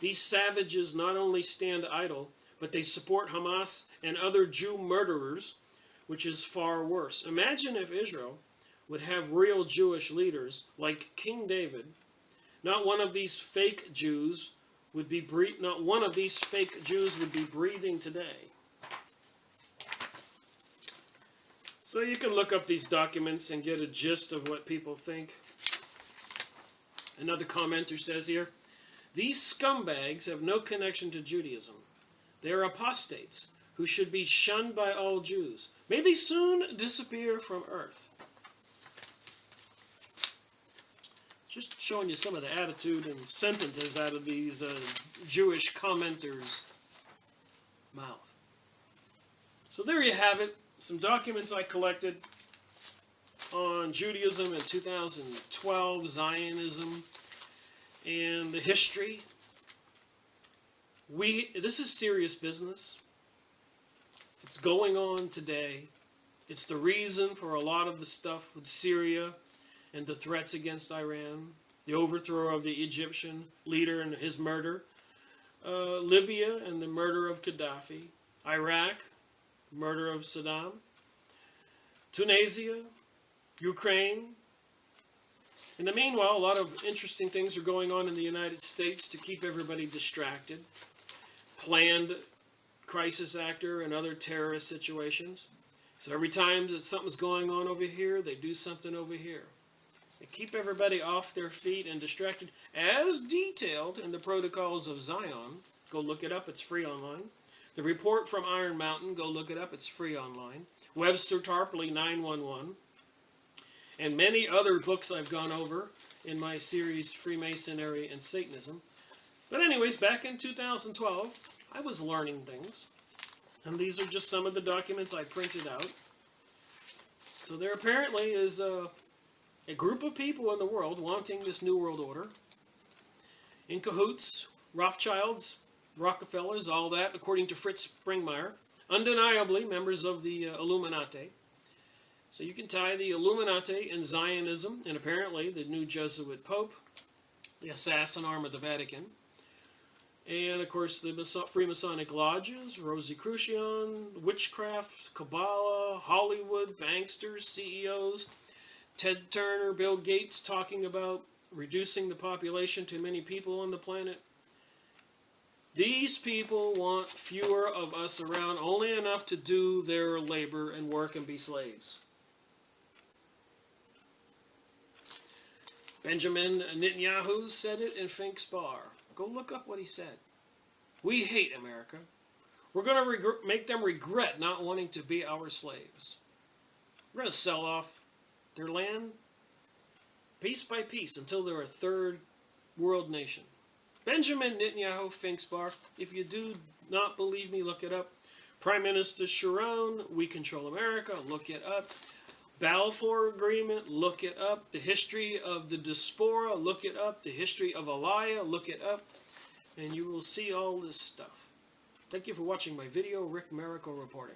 These savages not only stand idle, but they support Hamas and other Jew murderers, which is far worse. Imagine if Israel would have real Jewish leaders like King David. Not one of these fake Jews would be breathing today. So you can look up these documents and get a gist of what people think. Another commenter says here, these scumbags have no connection to Judaism. They are apostates who should be shunned by all Jews. May they soon disappear from earth. Just showing you some of the attitude and sentences out of these Jewish commenters' mouth. So there you have it. Some documents I collected on Judaism in 2012, Zionism, and the history. This is serious business. It's going on today. It's the reason for a lot of the stuff with Syria and the threats against Iran, the overthrow of the Egyptian leader and his murder, Libya and the murder of Gaddafi, Iraq, murder of Saddam, Tunisia, Ukraine. In the meanwhile, a lot of interesting things are going on in the United States to keep everybody distracted. Planned crisis actor and other terrorist situations. So every time that something's going on over here, they do something over here. They keep everybody off their feet and distracted, as detailed in the Protocols of Zion. Go look it up, it's free online. The Report from Iron Mountain, go look it up, it's free online. Webster Tarpley 911. And many other books I've gone over in my series Freemasonry and Satanism. But anyways, back in 2012, I was learning things. And these are just some of the documents I printed out. So there apparently is a group of people in the world wanting this New World Order. In cahoots, Rothschilds, Rockefellers, all that, according to Fritz Springmeier. Undeniably members of the Illuminati. So you can tie the Illuminati and Zionism, and apparently the new Jesuit Pope, the assassin arm of the Vatican, and of course the Freemasonic lodges, Rosicrucian, witchcraft, Kabbalah, Hollywood, banksters, CEOs, Ted Turner, Bill Gates talking about reducing the population to many people on the planet. These people want fewer of us around, only enough to do their labor and work and be slaves. Benjamin Netanyahu said it in Fink's Bar. Go look up what he said. We hate America. We're going to make them regret not wanting to be our slaves. We're going to sell off their land piece by piece until they're a third world nation. Benjamin Netanyahu, Fink's Bar. If you do not believe me, look it up. Prime Minister Sharon, We Control America, look it up. Balfour Agreement, look it up. The history of the diaspora, look it up. The history of Aliyah, look it up. And you will see all this stuff. Thank you for watching my video, Rick Miracle reporting.